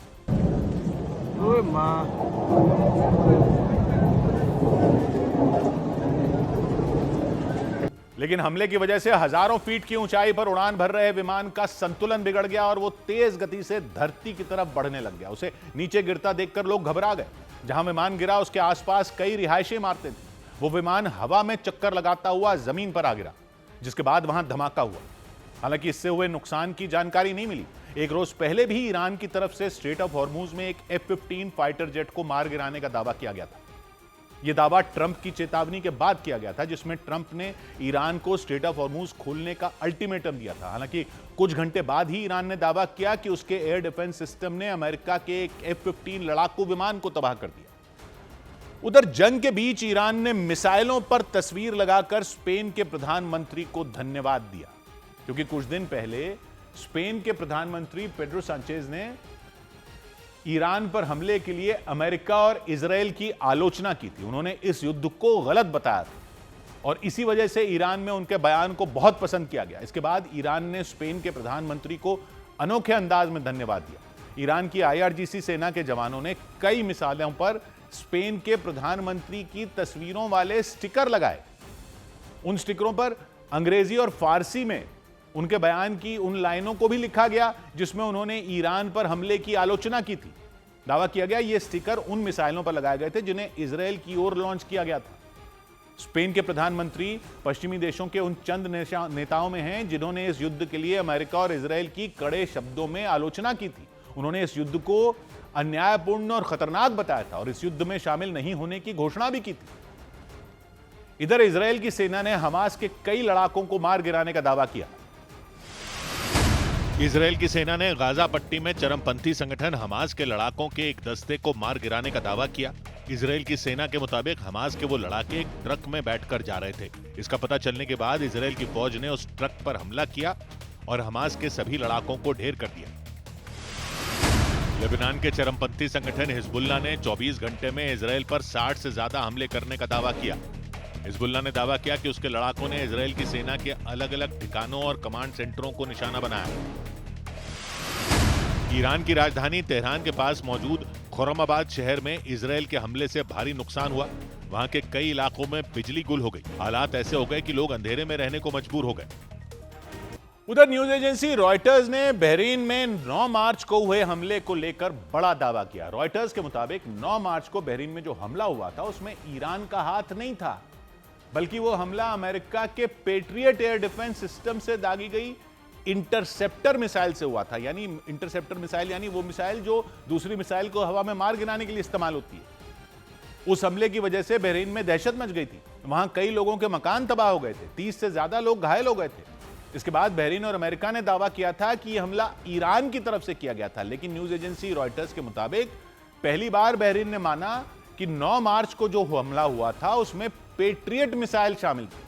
लेकिन हमले की वजह से हजारों फीट की ऊंचाई पर उड़ान भर रहे विमान का संतुलन बिगड़ गया और वो तेज गति से धरती की तरफ बढ़ने लग गया। उसे नीचे गिरता देखकर लोग घबरा गए। जहां विमान गिरा उसके आसपास कई रिहायशी इमारतें थी। वो विमान हवा में चक्कर लगाता हुआ जमीन पर आ गिरा, जिसके बाद वहां धमाका हुआ। हालांकि इससे हुए नुकसान की जानकारी नहीं मिली। एक रोज पहले भी ईरान की तरफ से स्ट्रेट ऑफ हॉर्मुज में एक F-15 फाइटर जेट को मार गिराने का दावा किया गया था। यह दावा ट्रंप की चेतावनी के बाद किया गया था, जिसमें ट्रंप ने ईरान को स्ट्रेट ऑफ हॉर्मुज खोलने का अल्टीमेटम दिया था। हालांकि कुछ घंटे बाद ही ईरान ने दावा किया कि उसके एयर डिफेंस सिस्टम ने अमेरिका के एक F-15 लड़ाकू विमान को तबाह कर दिया। उधर जंग के बीच ईरान ने मिसाइलों पर तस्वीर लगाकर स्पेन के प्रधानमंत्री को धन्यवाद दिया, क्योंकि कुछ दिन पहले स्पेन के प्रधानमंत्री पेड्रो सांचेज ने ईरान पर हमले के लिए अमेरिका और इजरायल की आलोचना की थी। उन्होंने इस युद्ध को गलत बताया था और इसी वजह से ईरान में उनके बयान को बहुत पसंद किया गया। इसके बाद ईरान ने स्पेन के प्रधानमंत्री को अनोखे अंदाज में धन्यवाद दिया। ईरान की IRGC सेना के जवानों ने कई मिसाइलों पर स्पेन के प्रधानमंत्री की तस्वीरों वाले स्टिकर लगाए। उन स्टिकरों पर अंग्रेजी और फारसी में उनके बयान की उन लाइनों को भी लिखा गया जिसमें उन्होंने ईरान पर हमले की आलोचना की थी। दावा किया गया ये स्टिकर उन मिसाइलों पर लगाए गए थे जिन्हें इजरायल की ओर लॉन्च किया गया था। स्पेन के प्रधानमंत्री पश्चिमी देशों के उन चंद नेताओं में हैं जिन्होंने इस युद्ध के लिए अमेरिका और इजरायल की कड़े शब्दों में आलोचना की थी। उन्होंने इस युद्ध को अन्यायपूर्ण और खतरनाक बताया था और इस युद्ध में शामिल नहीं होने की घोषणा भी की थी। इधर इजरायल की सेना ने हमास के कई लड़ाकों को मार गिराने का दावा किया। इजरायल की सेना ने गाजा पट्टी में चरमपंथी संगठन हमास के लड़ाकों के एक दस्ते को मार गिराने का दावा किया। इजराइल की सेना के मुताबिक हमास के वो लड़ाके एक ट्रक में बैठकर जा रहे थे। इसका पता चलने के बाद इजराइल की फौज ने उस ट्रक पर हमला किया और हमास के सभी लड़ाकों को ढेर कर दिया। लेबनान के चरमपंथी संगठन हिजबुल्लाह ने 24 घंटे में इजराइल पर 60 से ज्यादा हमले करने का दावा किया। हिजबुल्लाह ने दावा किया कि उसके लड़ाकों ने इजराइल की सेना के अलग अलग ठिकानों और कमांड सेंटरों को निशाना बनाया। ईरान की राजधानी तेहरान के पास मौजूद खुर्रमाबाद शहर में इजराइल के हमले से भारी नुकसान हुआ। वहां के कई इलाकों में बिजली गुल हो गई। हालात ऐसे हो गए कि लोग अंधेरे में रहने को मजबूर हो गए। उधर न्यूज एजेंसी रॉयटर्स ने बहरीन में 9 मार्च को हुए हमले को लेकर बड़ा दावा किया। रॉयटर्स के मुताबिक 9 मार्च को बहरीन में जो हमला हुआ था उसमें ईरान का हाथ नहीं था, बल्कि वो हमला अमेरिका के पेट्रियट एयर डिफेंस सिस्टम से दागी गई इंटरसेप्टर मिसाइल से हुआ था। यानी इंटरसेप्टर मिसाइल यानी वो मिसाइल जो दूसरी मिसाइल को हवा में मार गिराने के लिए इस्तेमाल होती है। उस हमले की वजह से बहरीन में दहशत मच गई थी। वहां कई लोगों के मकान तबाह हो गए थे, 30 से ज्यादा लोग घायल हो गए थे। इसके बाद बहरीन और अमेरिका ने दावा किया था कि यह हमला ईरान की तरफ से किया गया था, लेकिन न्यूज एजेंसी रॉयटर्स के मुताबिक पहली बार बहरीन ने माना कि 9 मार्च को जो हमला हुआ था उसमें पेट्रियट मिसाइल शामिल थी।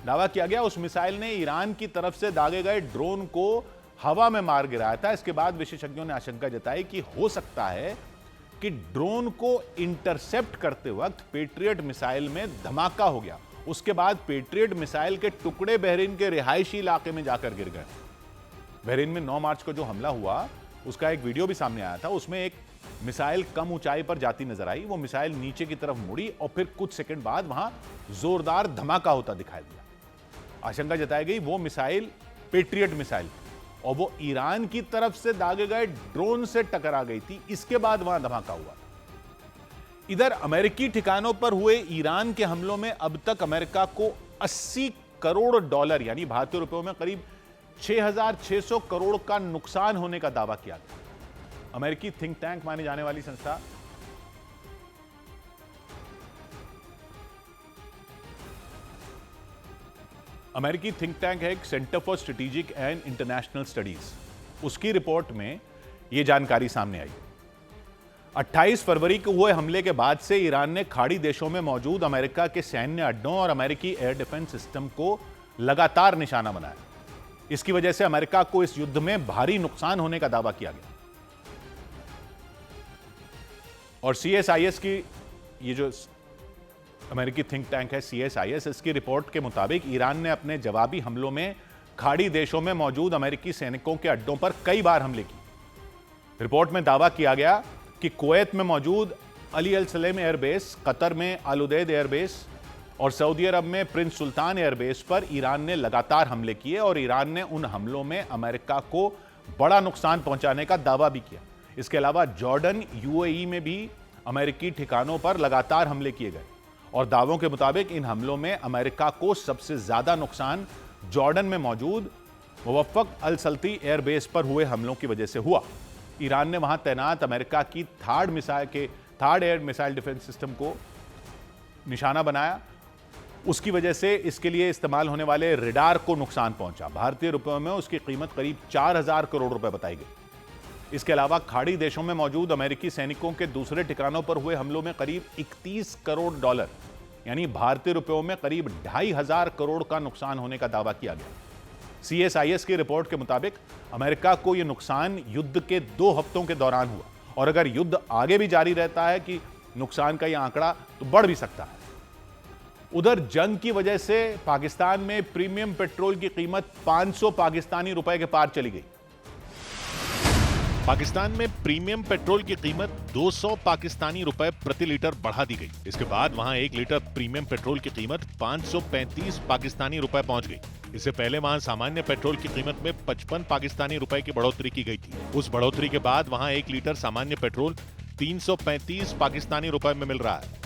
दावा किया गया उस मिसाइल ने ईरान की तरफ से दागे गए ड्रोन को हवा में मार गिराया था। इसके बाद विशेषज्ञों ने आशंका जताई कि हो सकता है कि ड्रोन को इंटरसेप्ट करते वक्त पेट्रियट मिसाइल में धमाका हो गया। उसके बाद पेट्रियट मिसाइल के टुकड़े बहरीन के रिहायशी इलाके में जाकर गिर गए। बहरीन में 9 मार्च को जो हमला हुआ उसका एक वीडियो भी सामने आया था। उसमें एक मिसाइल कम ऊंचाई पर जाती नजर आई। वो मिसाइल नीचे की तरफ मुड़ी और फिर कुछ सेकंड बाद वहां जोरदार धमाका होता दिखाई दिया। आशंका जताई गई वो मिसाइल पेट्रियट मिसाइल और वो ईरान की तरफ से दागे गए ड्रोन से टकरा गई थी। इसके बाद वहां धमाका हुआ। इधर अमेरिकी ठिकानों पर हुए ईरान के हमलों में अब तक अमेरिका को 80 करोड़ डॉलर यानी भारतीय रुपयों में करीब 6,600 करोड़ का नुकसान होने का दावा किया गया। अमेरिकी थिंक टैंक माने जाने वाली संस्था अमेरिकी थिंक टैंक है एक centre for strategic and international studies. उसकी रिपोर्ट में यह जानकारी सामने आई। 28 फरवरी को हुए हमले के बाद से ईरान ने खाड़ी देशों में मौजूद अमेरिका के सैन्य अड्डों और अमेरिकी एयर डिफेंस सिस्टम को लगातार निशाना बनाया। इसकी वजह से अमेरिका को इस युद्ध में भारी नुकसान होने का दावा किया गया। और CSIS की ये जो अमेरिकी थिंक टैंक है CSIS, इसकी रिपोर्ट के मुताबिक ईरान ने अपने जवाबी हमलों में खाड़ी देशों में मौजूद अमेरिकी सैनिकों के अड्डों पर कई बार हमले किए। रिपोर्ट में दावा किया गया कि कुवैत में मौजूद अली अल सलेम एयरबेस, कतर में अल उदैद एयरबेस और सऊदी अरब में प्रिंस सुल्तान एयरबेस पर ईरान ने लगातार हमले किए और ईरान ने उन हमलों में अमेरिका को बड़ा नुकसान पहुंचाने का दावा भी किया। इसके अलावा जॉर्डन, UAE में भी अमेरिकी ठिकानों पर लगातार हमले किए गए और दावों के मुताबिक इन हमलों में अमेरिका को सबसे ज्यादा नुकसान जॉर्डन में मौजूद मुवफ्फक अल सल्ती एयरबेस पर हुए हमलों की वजह से हुआ। ईरान ने वहां तैनात अमेरिका की third air missile defence system को निशाना बनाया। उसकी वजह से इसके लिए इस्तेमाल होने वाले रेडार को नुकसान पहुंचा। भारतीय रुपयों में उसकी कीमत करीब 4,000 करोड़ रुपए बताई गई। इसके अलावा खाड़ी देशों में मौजूद अमेरिकी सैनिकों के दूसरे ठिकानों पर हुए हमलों में करीब 31 करोड़ डॉलर यानी भारतीय रुपयों में करीब 2,500 करोड़ का नुकसान होने का दावा किया गया। CSIS की रिपोर्ट के मुताबिक अमेरिका को यह नुकसान युद्ध के 2 हफ्तों के दौरान हुआ और अगर युद्ध आगे भी जारी रहता है कि नुकसान का यह आंकड़ा तो बढ़ भी सकता है। उधर जंग की वजह से पाकिस्तान में प्रीमियम पेट्रोल की कीमत 500 पाकिस्तानी रुपए के पार चली गई। पाकिस्तान में प्रीमियम पेट्रोल की कीमत 200 पाकिस्तानी रुपए प्रति लीटर बढ़ा दी गई। इसके बाद वहां 1 लीटर प्रीमियम पेट्रोल की कीमत 535 पाकिस्तानी रुपए पहुंच गई। इससे पहले वहां सामान्य पेट्रोल की कीमत में 55 पाकिस्तानी रुपए की बढ़ोतरी की गई थी। उस बढ़ोतरी के बाद वहां 1 लीटर सामान्य पेट्रोल 335 पाकिस्तानी रुपए में मिल रहा है।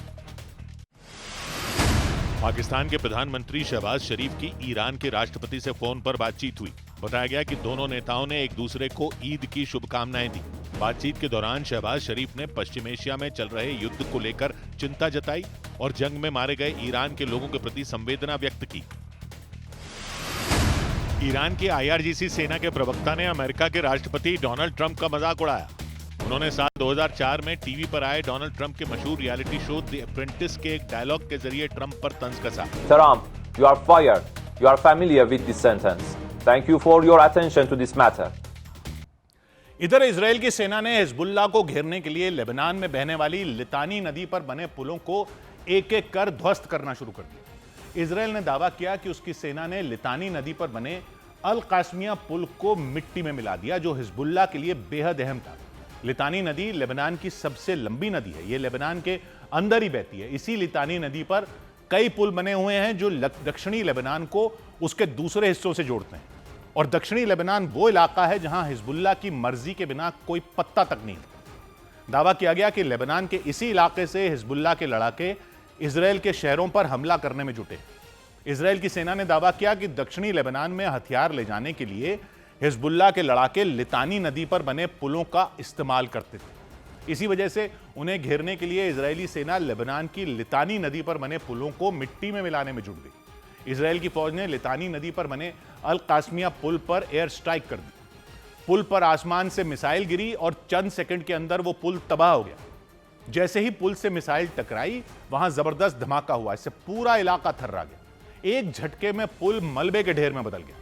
पाकिस्तान के प्रधानमंत्री शहबाज शरीफ की ईरान के राष्ट्रपति से फोन पर बातचीत हुई। बताया गया कि दोनों नेताओं ने एक दूसरे को ईद की शुभकामनाएं दी। बातचीत के दौरान शहबाज शरीफ ने पश्चिम एशिया में चल रहे युद्ध को लेकर चिंता जताई और जंग में मारे गए ईरान के लोगों के प्रति संवेदना व्यक्त की। ईरान की IRGC सेना के प्रवक्ता ने अमेरिका के राष्ट्रपति डोनाल्ड ट्रंप का मजाक उड़ाया। उन्होंने साल 2004 में टीवी पर आए डोनाल्ड ट्रंप के मशहूर रियलिटी शो द अप्रेंटिस के एक डायलॉग के जरिए ट्रंप पर तंज कसा। Trump, you are fired. You are familiar with this sentence. Thank you for your attention to this matter. इधर इजराइल की सेना ने हिजबुल्लाह को घेरने के लिए लेबनान में बहने वाली लितानी नदी पर बने पुलों को एक एक कर ध्वस्त करना शुरू कर दिया। इजराइल ने दावा किया कि उसकी सेना ने लितानी नदी पर बने अल कासमिया पुल को मिट्टी में मिला दिया, जो हिजबुल्लाह के लिए बेहद अहम था। लितानी नदी लेबनान की सबसे लंबी नदी है। यह लेबनान के अंदर ही बहती है। इसी लितानी नदी पर कई पुल बने हुए हैं जो दक्षिणी लेबनान को उसके दूसरे हिस्सों से जोड़ते हैं। और दक्षिणी लेबनान वो इलाका है जहां हिजबुल्लाह की मर्जी के बिना कोई पत्ता तक नहीं हिलता। दावा किया गया कि लेबनान के इसी इलाके से हिजबुल्लाह के लड़ाके इजराइल के शहरों पर हमला करने में जुटे। इजराइल की सेना ने दावा किया कि दक्षिणी लेबनान में हथियार ले जाने के लिए हिजबुल्लाह के लड़ाके लितानी नदी पर बने पुलों का इस्तेमाल करते थे। इसी वजह से उन्हें घेरने के लिए इजरायली सेना लेबनान की लितानी नदी पर बने पुलों को मिट्टी में मिलाने में जुट गई। इजराइल की फौज ने लितानी नदी पर बने अल कासमिया पुल पर एयर स्ट्राइक कर दी। पुल पर आसमान से मिसाइल गिरी और चंद सेकंड के अंदर वो पुल तबाह हो गया। जैसे ही पुल से मिसाइल टकराई, वहां जबरदस्त धमाका हुआ। इससे पूरा इलाका थर्रा गया। एक झटके में पुल मलबे के ढेर में बदल गया।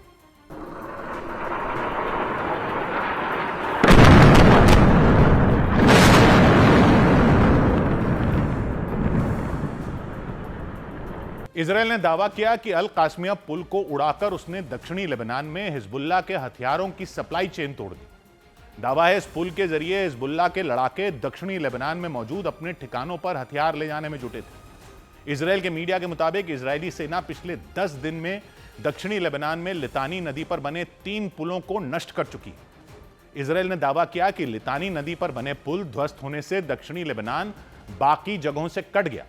इजराइल ने दावा किया कि अल कासमिया पुल को उड़ाकर उसने दक्षिणी लेबनान में हिजबुल्लाह के हथियारों की सप्लाई चेन तोड़ दी। दावा है इस पुल के जरिए हिजबुल्लाह के लड़ाके दक्षिणी लेबनान में मौजूद अपने ठिकानों पर हथियार ले जाने में जुटे थे। इजराइल के मीडिया के मुताबिक इजरायली सेना पिछले 10 दिन में दक्षिणी लेबनान में लितानी नदी पर बने 3 पुलों को नष्ट कर चुकी है। इजराइल ने दावा किया कि लितानी नदी पर बने पुल ध्वस्त होने से दक्षिणी लेबनान बाकी जगहों से कट गया।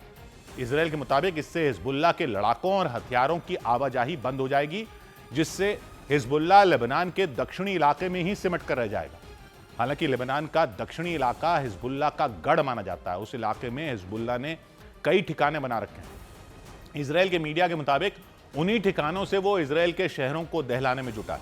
इजराइल के मुताबिक इससे हिजबुल्लाह के लड़ाकों और हथियारों की आवाजाही बंद हो जाएगी, जिससे हिजबुल्लाह लेबनान के दक्षिणी इलाके में ही सिमट कर रह जाएगा। हालांकि लेबनान का दक्षिणी इलाका हिजबुल्लाह का गढ़ माना जाता है। उस इलाके में हिजबुल्लाह ने कई ठिकाने बना रखे हैं। इजराइल के मीडिया के मुताबिक उन्हीं ठिकानों से वो इजराइल के शहरों को दहलाने में जुटा है।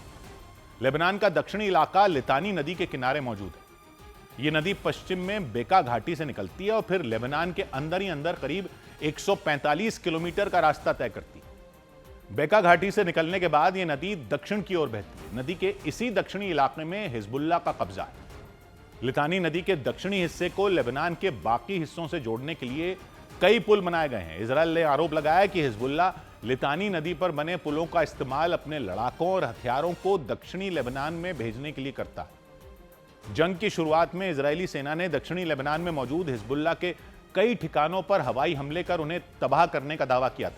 लेबनान का दक्षिणी इलाका लितानी नदी के किनारे मौजूद है। ये नदी पश्चिम में बेका घाटी से निकलती है और फिर लेबनान के अंदर ही अंदर करीब 145 किलोमीटर का रास्ता तय करती है। बेका घाटी से निकलने के बाद यह नदी दक्षिण की ओर बहती है। नदी के इसी दक्षिणी इलाके में हिजबुल्लाह का कब्जा है। लितानी नदी के दक्षिणी हिस्से को लेबनान के बाकी हिस्सों से जोड़ने के लिए कई पुल बनाए गए हैं। इजराइल ने आरोप लगाया कि हिजबुल्लाह लितानी नदी पर बने पुलों का इस्तेमाल अपने लड़ाकों और हथियारों को दक्षिणी लेबनान में भेजने के लिए करता है। जंग की शुरुआत में इजरायली सेना ने दक्षिणी लेबनान में मौजूद हिजबुल्लाह के कई ठिकानों पर हवाई हमले कर उन्हें तबाह करने का दावा किया था।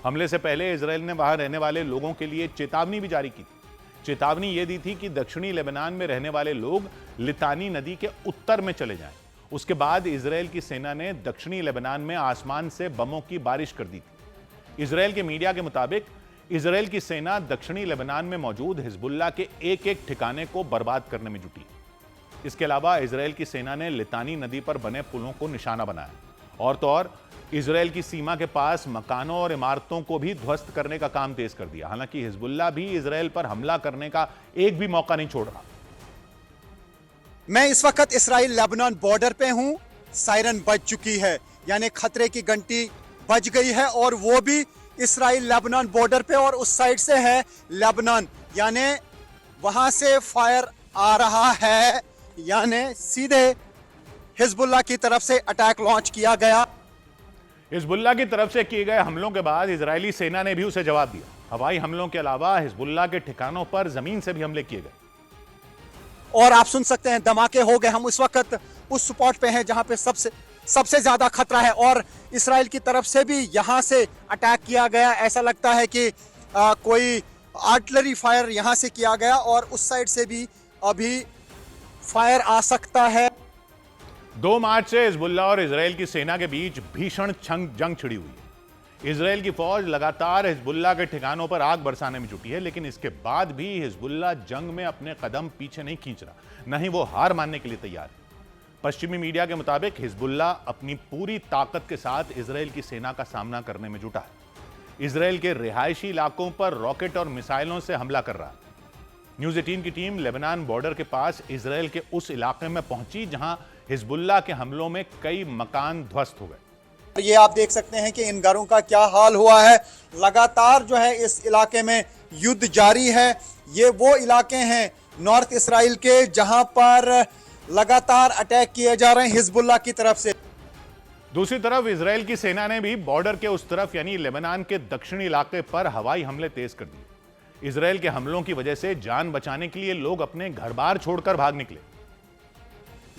हमले से पहले इजराइल ने वहां रहने वाले लोगों के लिए चेतावनी भी जारी की थी। चेतावनी यह दी थी कि दक्षिणी लेबनान में रहने वाले लोग लितानी नदी के उत्तर में चले जाएं। उसके बाद इजराइल की सेना ने दक्षिणी लेबनान में आसमान से बमों की बारिश कर दी थी। इजराइल के मीडिया के मुताबिक इजराइल की सेना दक्षिणी लेबनान में मौजूद हिजबुल्लाह के एक एक ठिकाने को बर्बाद करने में जुटी। इसके अलावा इजराइल की सेना ने लितानी नदी पर बने पुलों को निशाना बनाया। और तो और इजराइल की सीमा के पास मकानों और इमारतों को भी ध्वस्त करने का काम तेज कर दिया। हालांकि हिजबुल्लाह भी इजराइल पर हमला करने का एक भी मौका नहीं छोड़ रहा। मैं इस वक्त इसराइल लेबनान बॉर्डर पे हूं। सायरन बज चुकी है, यानी खतरे की घंटी बज गई है और वो भी इसराइल लेबनान बॉर्डर पे, और उस साइड से है लेबनान, यानी वहां से फायर आ रहा है, यानी सीधे हिजबुल्लाह की तरफ से अटैक लॉन्च किया गया। हिजबुल्लाह की तरफ से किए गए हमलों के बाद इजरायली सेना ने भी उसे जवाब दिया। हवाई हमलों के अलावा हिजबुल्लाह के ठिकानों पर जमीन से भी हमले किए गए। और आप सुन सकते हैं धमाके हो गए। हम उस वक्त उस स्पॉट पे हैं जहां पे सबसे ज्यादा खतरा है, और इसराइल की तरफ से भी यहां से अटैक किया गया। ऐसा लगता है कि कोई आर्टिलरी फायर यहां से किया गया और उस साइड से भी अभी फायर आ सकता है। 2 मार्च से हिजबुल्लाह और इजराइल की सेना के बीच भीषण जंग छिड़ी हुई है। इजराइल की फौज लगातार हिजबुल्लाह के ठिकानों पर आग बरसाने में जुटी है, लेकिन इसके बाद भी हिजबुल्लाह जंग में अपने कदम पीछे नहीं खींच रहा, न ही वो हार मानने के लिए तैयार है। पश्चिमी मीडिया के मुताबिक हिजबुल्लाह अपनी पूरी ताकत के साथ इजराइल की सेना का सामना करने में जुटा है। इजराइल के रिहायशी इलाकों पर रॉकेट और मिसाइलों से हमला कर रहा है। न्यूज़ 18 की टीम लेबनान बॉर्डर के पास इजराइल के उस इलाके में पहुंची जहां हिजबुल्लाह के हमलों में कई मकान ध्वस्त हो गए। ये आप देख सकते हैं कि इन घरों का क्या हाल हुआ है। लगातार जो है इस इलाके में युद्ध जारी है। ये वो इलाके हैं नॉर्थ इसराइल के जहां पर लगातार अटैक किए जा रहे हैं हिजबुल्लाह की तरफ से। दूसरी तरफ इजराइल की सेना ने भी बॉर्डर के उस तरफ यानी लेबनान के दक्षिणी इलाके पर हवाई हमले तेज कर दिए। इजराइल के हमलों की वजह से जान बचाने के लिए लोग अपने घर बार छोड़कर भाग निकले।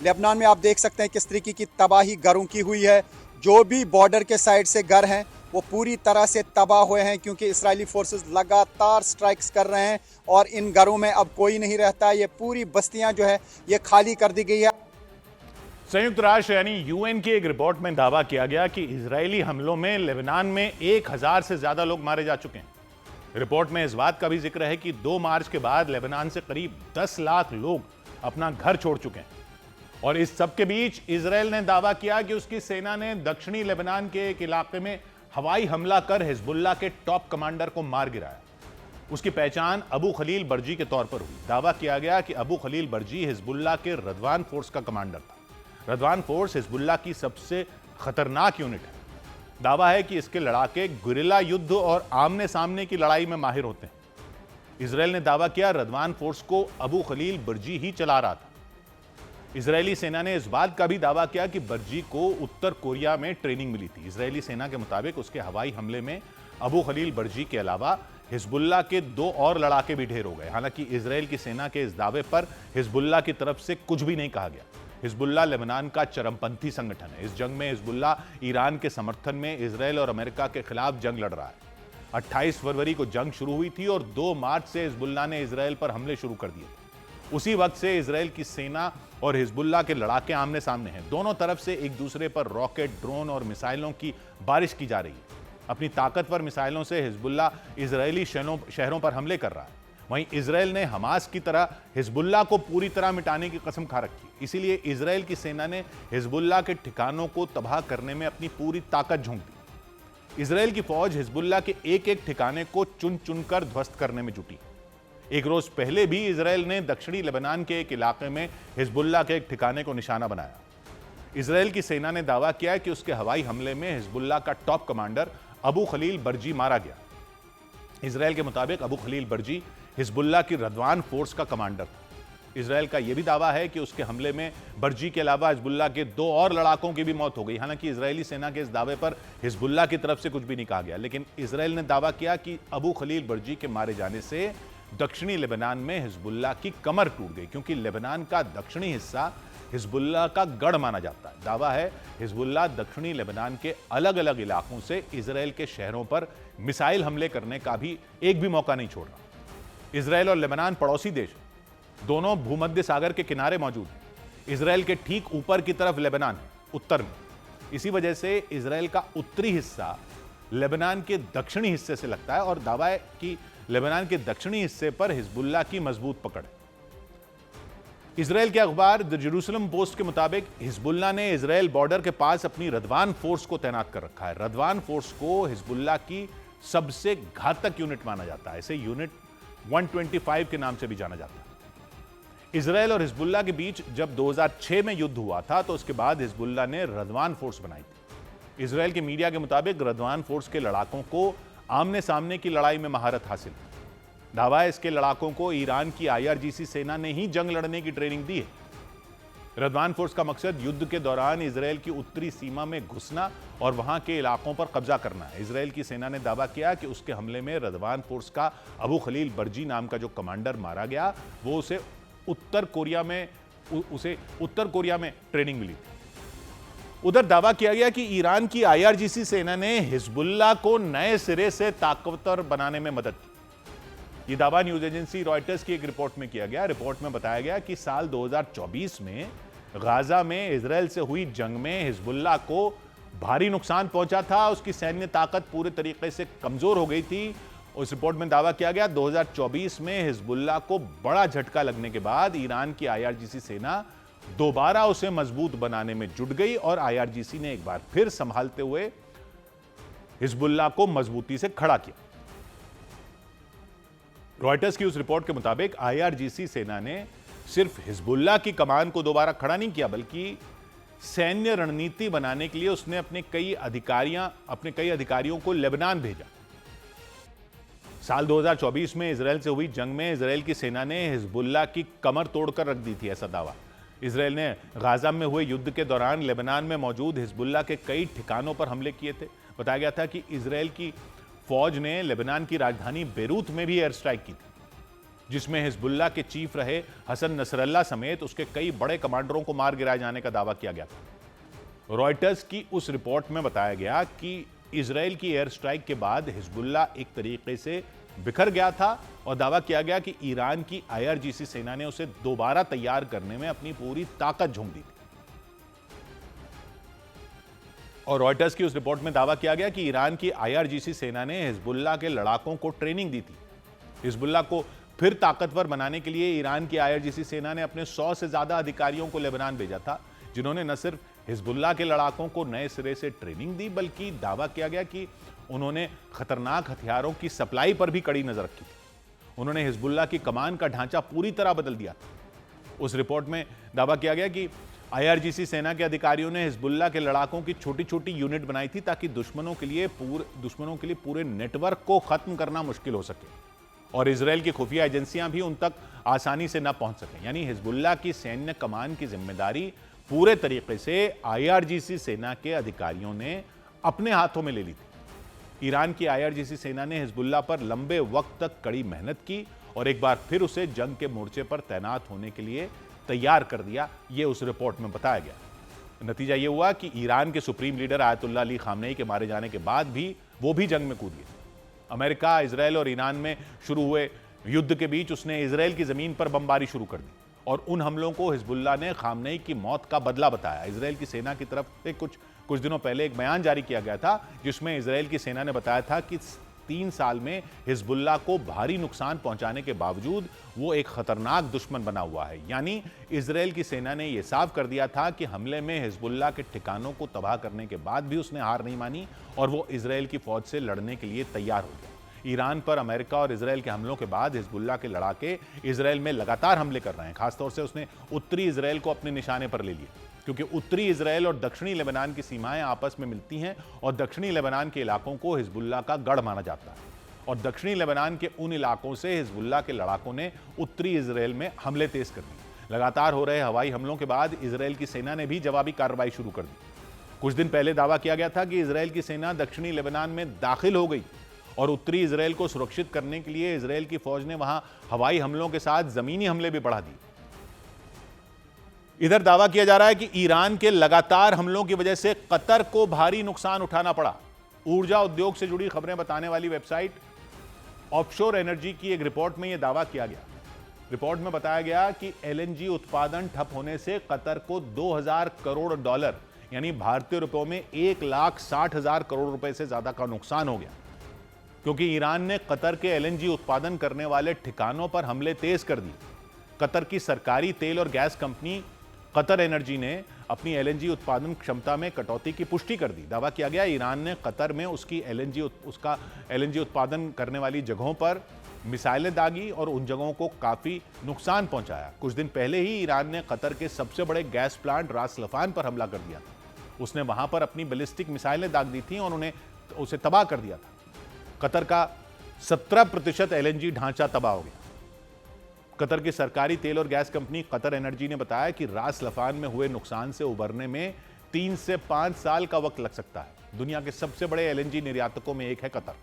लेबनान में आप देख सकते हैं किस तरीके की तबाही घरों की हुई है। जो भी बॉर्डर के साइड से घर हैं वो पूरी तरह से तबाह हुए हैं क्योंकि इस्राएली फोर्सेस लगातार स्ट्राइक्स कर रहे हैं और इन घरों में अब कोई नहीं रहता। ये पूरी बस्तियां जो है ये खाली कर दी गई है। संयुक्त राष्ट्र यानी यूएन की एक रिपोर्ट में दावा किया गया कि इजरायली हमलों में लेबनान में 1000 से ज्यादा लोग मारे जा चुके हैं। रिपोर्ट में इस बात का भी जिक्र है कि 2 मार्च के बाद लेबनान से करीब 10 लाख लोग अपना घर छोड़ चुके हैं। और इस सब के बीच इजराइल ने दावा किया कि उसकी सेना ने दक्षिणी लेबनान के एक इलाके में हवाई हमला कर हिजबुल्लाह के टॉप कमांडर को मार गिराया। उसकी पहचान अबू खलील बर्जी के तौर पर हुई। दावा किया गया कि अबू खलील बर्जी हिजबुल्लाह के रदवान फोर्स का कमांडर था। रदवान फोर्स हिजबुल्लाह की सबसे खतरनाक यूनिट है। दावा है कि इसके लड़ाके गुरिल्ला युद्ध और आमने सामने की लड़ाई में माहिर होते हैं। इजराइल ने दावा किया रदवान फोर्स को अबू खलील बर्जी ही चला रहा था। इजरायली सेना ने इस बात का भी दावा किया कि बर्जी को उत्तर कोरिया में ट्रेनिंग मिली थी। इजरायली सेना के मुताबिक उसके हवाई हमले में अबू खलील बर्जी के अलावा हिजबुल्लाह के 2 और लड़ाके भी ढेर हो गए। हालांकि इजरायल की सेना के इस दावे पर हिजबुल्लाह की तरफ से कुछ भी नहीं कहा गया। हिजबुल्लाह लेबनान का चरमपंथी संगठन है। इस जंग में हिजबुल्लाह ईरान के समर्थन में इजरायल और अमेरिका के खिलाफ जंग लड़ रहा है। 28 फरवरी को जंग शुरू हुई थी और 2 मार्च से हिजबुल्लाह ने इजरायल पर हमले शुरू कर दिए थे। उसी वक्त से इजरायल की सेना और हिजबुल्लाह के लड़ाके आमने सामने हैं। दोनों तरफ से एक दूसरे पर रॉकेट, ड्रोन और मिसाइलों की बारिश की जा रही है। अपनी ताकतवर मिसाइलों से हिजबुल्लाह इजरायली शहरों पर हमले कर रहा है। वहीं इजरायल ने हमास की तरह हिजबुल्लाह को पूरी तरह मिटाने की कसम खा रखी। इसीलिए इजरायल की सेना ने हिजबुल्लाह के ठिकानों को तबाह करने में अपनी पूरी ताकत झोंक दी। इजरायल की फौज हिजबुल्लाह के एक-एक ठिकाने को चुन चुनकर ध्वस्त करने में जुटी। एक रोज पहले भी इजरायल ने दक्षिणी लेबनान के एक इलाके में हिजबुल्लाह के एक ठिकाने को निशाना बनाया। इजरायल की सेना ने दावा किया कि उसके हवाई हमले में हिजबुल्लाह का टॉप कमांडर अबू खलील बर्जी मारा गया। इजरायल के मुताबिक अबू खलील बर्जी हिजबुल्लाह की रदवान फोर्स का कमांडर था। इजरायल का यह भी दावा है कि उसके हमले में बर्जी के अलावा हिजबुल्लाह के 2 और लड़ाकों की भी मौत हो गई। हालांकि इजरायली सेना के इस दावे पर हिजबुल्लाह की तरफ से कुछ भी नहीं कहा गया, लेकिन इजरायल ने दावा किया कि अबू खलील बर्जी के मारे जाने से दक्षिणी लेबनान में हिजबुल्लाह की कमर टूट गई, क्योंकि लेबनान का दक्षिणी हिस्सा हिजबुल्लाह का गढ़ माना जाता है। दावा है हिजबुल्लाह दक्षिणी लेबनान के अलग अलग इलाकों से इजरायल के शहरों पर मिसाइल हमले करने का भी एक भी मौका नहीं छोड़ रहा। इजरायल और लेबनान पड़ोसी देश, दोनों भूमध्य सागर के किनारे मौजूद हैं। इजरायल के ठीक ऊपर की तरफ लेबनान है, उत्तर में। इसी वजह से इजरायल का उत्तरी हिस्सा लेबनान के दक्षिणी हिस्से से लगता है और दावा है कि लेबनान के दक्षिणी हिस्से पर हिजबुल्लाह की मजबूत पकड़ है। इजरायल के अखबार द जेरूसलम पोस्ट के मुताबिक हिजबुल्लाह ने इजरायल बॉर्डर के पास अपनी रदवान फोर्स को तैनात कर रखा है। रदवान फोर्स को हिजबुल्लाह की सबसे घातक यूनिट माना जाता है। इसे यूनिट 125 के नाम से भी जाना जाता है। इजरायल और हिजबुल्लाह के बीच जब 2006 में युद्ध हुआ था तो उसके बाद हिजबुल्लाह ने रदवान फोर्स बनाई थी। इजरायल के मीडिया के मुताबिक रदवान फोर्स के लड़ाकों को आमने सामने की लड़ाई में महारत हासिल है। दावा है इसके लड़ाकों को ईरान की IRGC सेना ने ही जंग लड़ने की ट्रेनिंग दी है। रदवान फोर्स का मकसद युद्ध के दौरान इजरायल की उत्तरी सीमा में घुसना और वहां के इलाकों पर कब्जा करना है। इजरायल की सेना ने दावा किया कि उसके हमले में रदवान फोर्स का अबू खलील बर्जी नाम का जो कमांडर मारा गया वो उसे उत्तर कोरिया में ट्रेनिंग मिली थी। उधर दावा किया गया कि ईरान की IRGC सेना ने हिजबुल्लाह को नए सिरे से ताकतवर बनाने में मदद की। यह दावा न्यूज एजेंसी रॉयटर्स की एक रिपोर्ट में किया गया। रिपोर्ट में बताया गया कि साल 2024 में गाजा में इजरायल से हुई जंग में हिजबुल्लाह को भारी नुकसान पहुंचा था। उसकी सैन्य ताकत पूरे तरीके से कमजोर हो गई थी। उस रिपोर्ट में दावा किया गया 2024 में हिजबुल्लाह को बड़ा झटका लगने के बाद ईरान की IRGC सेना दोबारा उसे मजबूत बनाने में जुट गई और IRGC ने एक बार फिर संभालते हुए हिजबुल्लाह को मजबूती से खड़ा किया। रॉयटर्स की उस रिपोर्ट के मुताबिक आईआरजीसी सेना ने सिर्फ हिजबुल्लाह की कमान को दोबारा खड़ा नहीं किया, बल्कि सैन्य रणनीति बनाने के लिए उसने अपने कई अधिकारियों को लेबनान भेजा। साल 2024 में इजराइल से हुई जंग में इजराइल की सेना ने हिजबुल्लाह की कमर तोड़कर रख दी थी, ऐसा दावा। इजराइल ने गाजा में हुए युद्ध के दौरान लेबनान में मौजूद हिजबुल्लाह के कई ठिकानों पर हमले किए थे। बताया गया था कि इजराइल की फौज ने लेबनान की राजधानी बेरूत में भी एयर स्ट्राइक की थी, जिसमें हिजबुल्लाह के चीफ रहे हसन नसरल्लाह समेत उसके कई बड़े कमांडरों को मार गिराए जाने का दावा किया गया था। रॉयटर्स की उस रिपोर्ट में बताया गया कि इजराइल की एयर स्ट्राइक के बाद हिजबुल्लाह एक तरीके से बिखर गया था और दावा किया गया कि ईरान की आईआरजीसी सेना ने उसे दोबारा तैयार करने में अपनी पूरी ताकत झोंक दी थी। और रॉयटर्स की उस रिपोर्ट में दावा किया गया कि ईरान की आईआरजीसी सेना ने हिजबुल्लाह के लड़ाकों को ट्रेनिंग दी थी। हिजबुल्लाह को फिर ताकतवर बनाने के लिए ईरान की आईआरजीसी सेना ने अपने 100 से ज्यादा अधिकारियों को लेबनान भेजा था, जिन्होंने न सिर्फ हिजबुल्लाह के लड़ाकों को नए सिरे से ट्रेनिंग दी, बल्कि दावा किया गया कि उन्होंने खतरनाक हथियारों की सप्लाई पर भी कड़ी नजर रखी थी। उन्होंने हिजबुल्लाह की कमान का ढांचा पूरी तरह बदल दिया था। उस रिपोर्ट में दावा किया गया कि आईआरजीसी सेना के अधिकारियों ने हिजबुल्लाह के लड़ाकों की छोटी छोटी यूनिट बनाई थी ताकि दुश्मनों के लिए पूरे नेटवर्क को खत्म करना मुश्किल हो सके और इजराइल की खुफिया एजेंसियां भी उन तक आसानी से न पहुंच सकें। यानी हिजबुल्लाह की सैन्य कमान की जिम्मेदारी पूरे तरीके से आईआरजीसी सेना के अधिकारियों ने अपने हाथों में ले ली थी। ईरान की आईआरजीसी सेना ने हिजबुल्लाह पर लंबे वक्त तक कड़ी मेहनत की और एक बार फिर उसे जंग के मोर्चे पर तैनात होने के लिए तैयार कर दिया, यह उस रिपोर्ट में बताया गया। नतीजा यह हुआ कि ईरान के supreme leader Ayatollah Ali Khamenei के मारे जाने के बाद भी वो भी जंग में कूद गए। अमेरिका, इजराइल और ईरान में शुरू हुए युद्ध के बीच उसने इजराइल की जमीन पर बमबारी शुरू कर दी और उन हमलों को हिजबुल्लाह ने खामनेई की मौत का बदला बताया। इजराइल की सेना की तरफ से कुछ दिनों पहले एक बयान जारी किया गया था, जिसमें इजराइल की सेना ने बताया था कि 3 साल में हिजबुल्लाह को भारी नुकसान पहुंचाने के बावजूद वो एक खतरनाक दुश्मन बना हुआ है। यानी इजराइल की सेना ने यह साफ कर दिया था कि हमले में हिजबुल्लाह के ठिकानों को तबाह करने के बाद भी उसने हार नहीं मानी और वो इजराइल की फौज से लड़ने के लिए तैयार हो गया। ईरान पर अमेरिका और इजराइल के हमलों के बाद हिजबुल्लाह के लड़ाके इजराइल में लगातार हमले कर रहे हैं। खासतौर से उसने उत्तरी इजराइल को अपने निशाने पर ले लिया, क्योंकि उत्तरी इजराइल और दक्षिणी लेबनान की सीमाएं आपस में मिलती हैं और दक्षिणी लेबनान के इलाकों को हिजबुल्लाह का गढ़ माना जाता है। और दक्षिणी लेबनान के उन इलाकों से हिजबुल्लाह के लड़ाकों ने उत्तरी इजराइल में हमले तेज कर दिए। लगातार हो रहे हवाई हमलों के बाद इजराइल की सेना ने भी जवाबी कार्रवाई शुरू कर दी। कुछ दिन पहले दावा किया गया था कि इजराइल की सेना दक्षिणी लेबनान में दाखिल हो गई और उत्तरी इजराइल को सुरक्षित करने के लिए इजराइल की फौज ने वहां हवाई हमलों के साथ जमीनी हमले भी बढ़ा दिए। इधर दावा किया जा रहा है कि ईरान के लगातार हमलों की वजह से कतर को भारी नुकसान उठाना पड़ा। ऊर्जा उद्योग से जुड़ी खबरें बताने वाली वेबसाइट ऑफशोर एनर्जी की एक रिपोर्ट में यह दावा किया गया। रिपोर्ट में बताया गया कि एलएनजी उत्पादन ठप होने से कतर को $2000 करोड़ यानी भारतीय रुपयों में 1,60,000 करोड़ रुपए से ज्यादा का नुकसान हो गया, क्योंकि ईरान ने कतर के एलएनजी उत्पादन करने वाले ठिकानों पर हमले तेज कर दिए। कतर की सरकारी तेल और गैस कंपनी कतर एनर्जी ने अपनी एलएनजी उत्पादन क्षमता में कटौती की पुष्टि कर दी। दावा किया गया ईरान ने कतर में उसका एलएनजी उत्पादन करने वाली जगहों पर मिसाइलें दागी और उन जगहों को काफी नुकसान पहुंचाया। कुछ दिन पहले ही ईरान ने कतर के सबसे बड़े गैस प्लांट रास लफान पर हमला कर दिया था। उसने वहां पर अपनी बैलिस्टिक मिसाइलें दाग दी थी और उसे तबाह कर दिया था। कतर का 17% एलएनजी ढांचा तबाह हो गया। कतर की सरकारी तेल और गैस कंपनी कतर एनर्जी ने बताया कि रास लफान में हुए नुकसान से उबरने में 3 से 5 साल का वक्त लग सकता है। दुनिया के सबसे बड़े एलएनजी निर्यातकों में एक है कतर।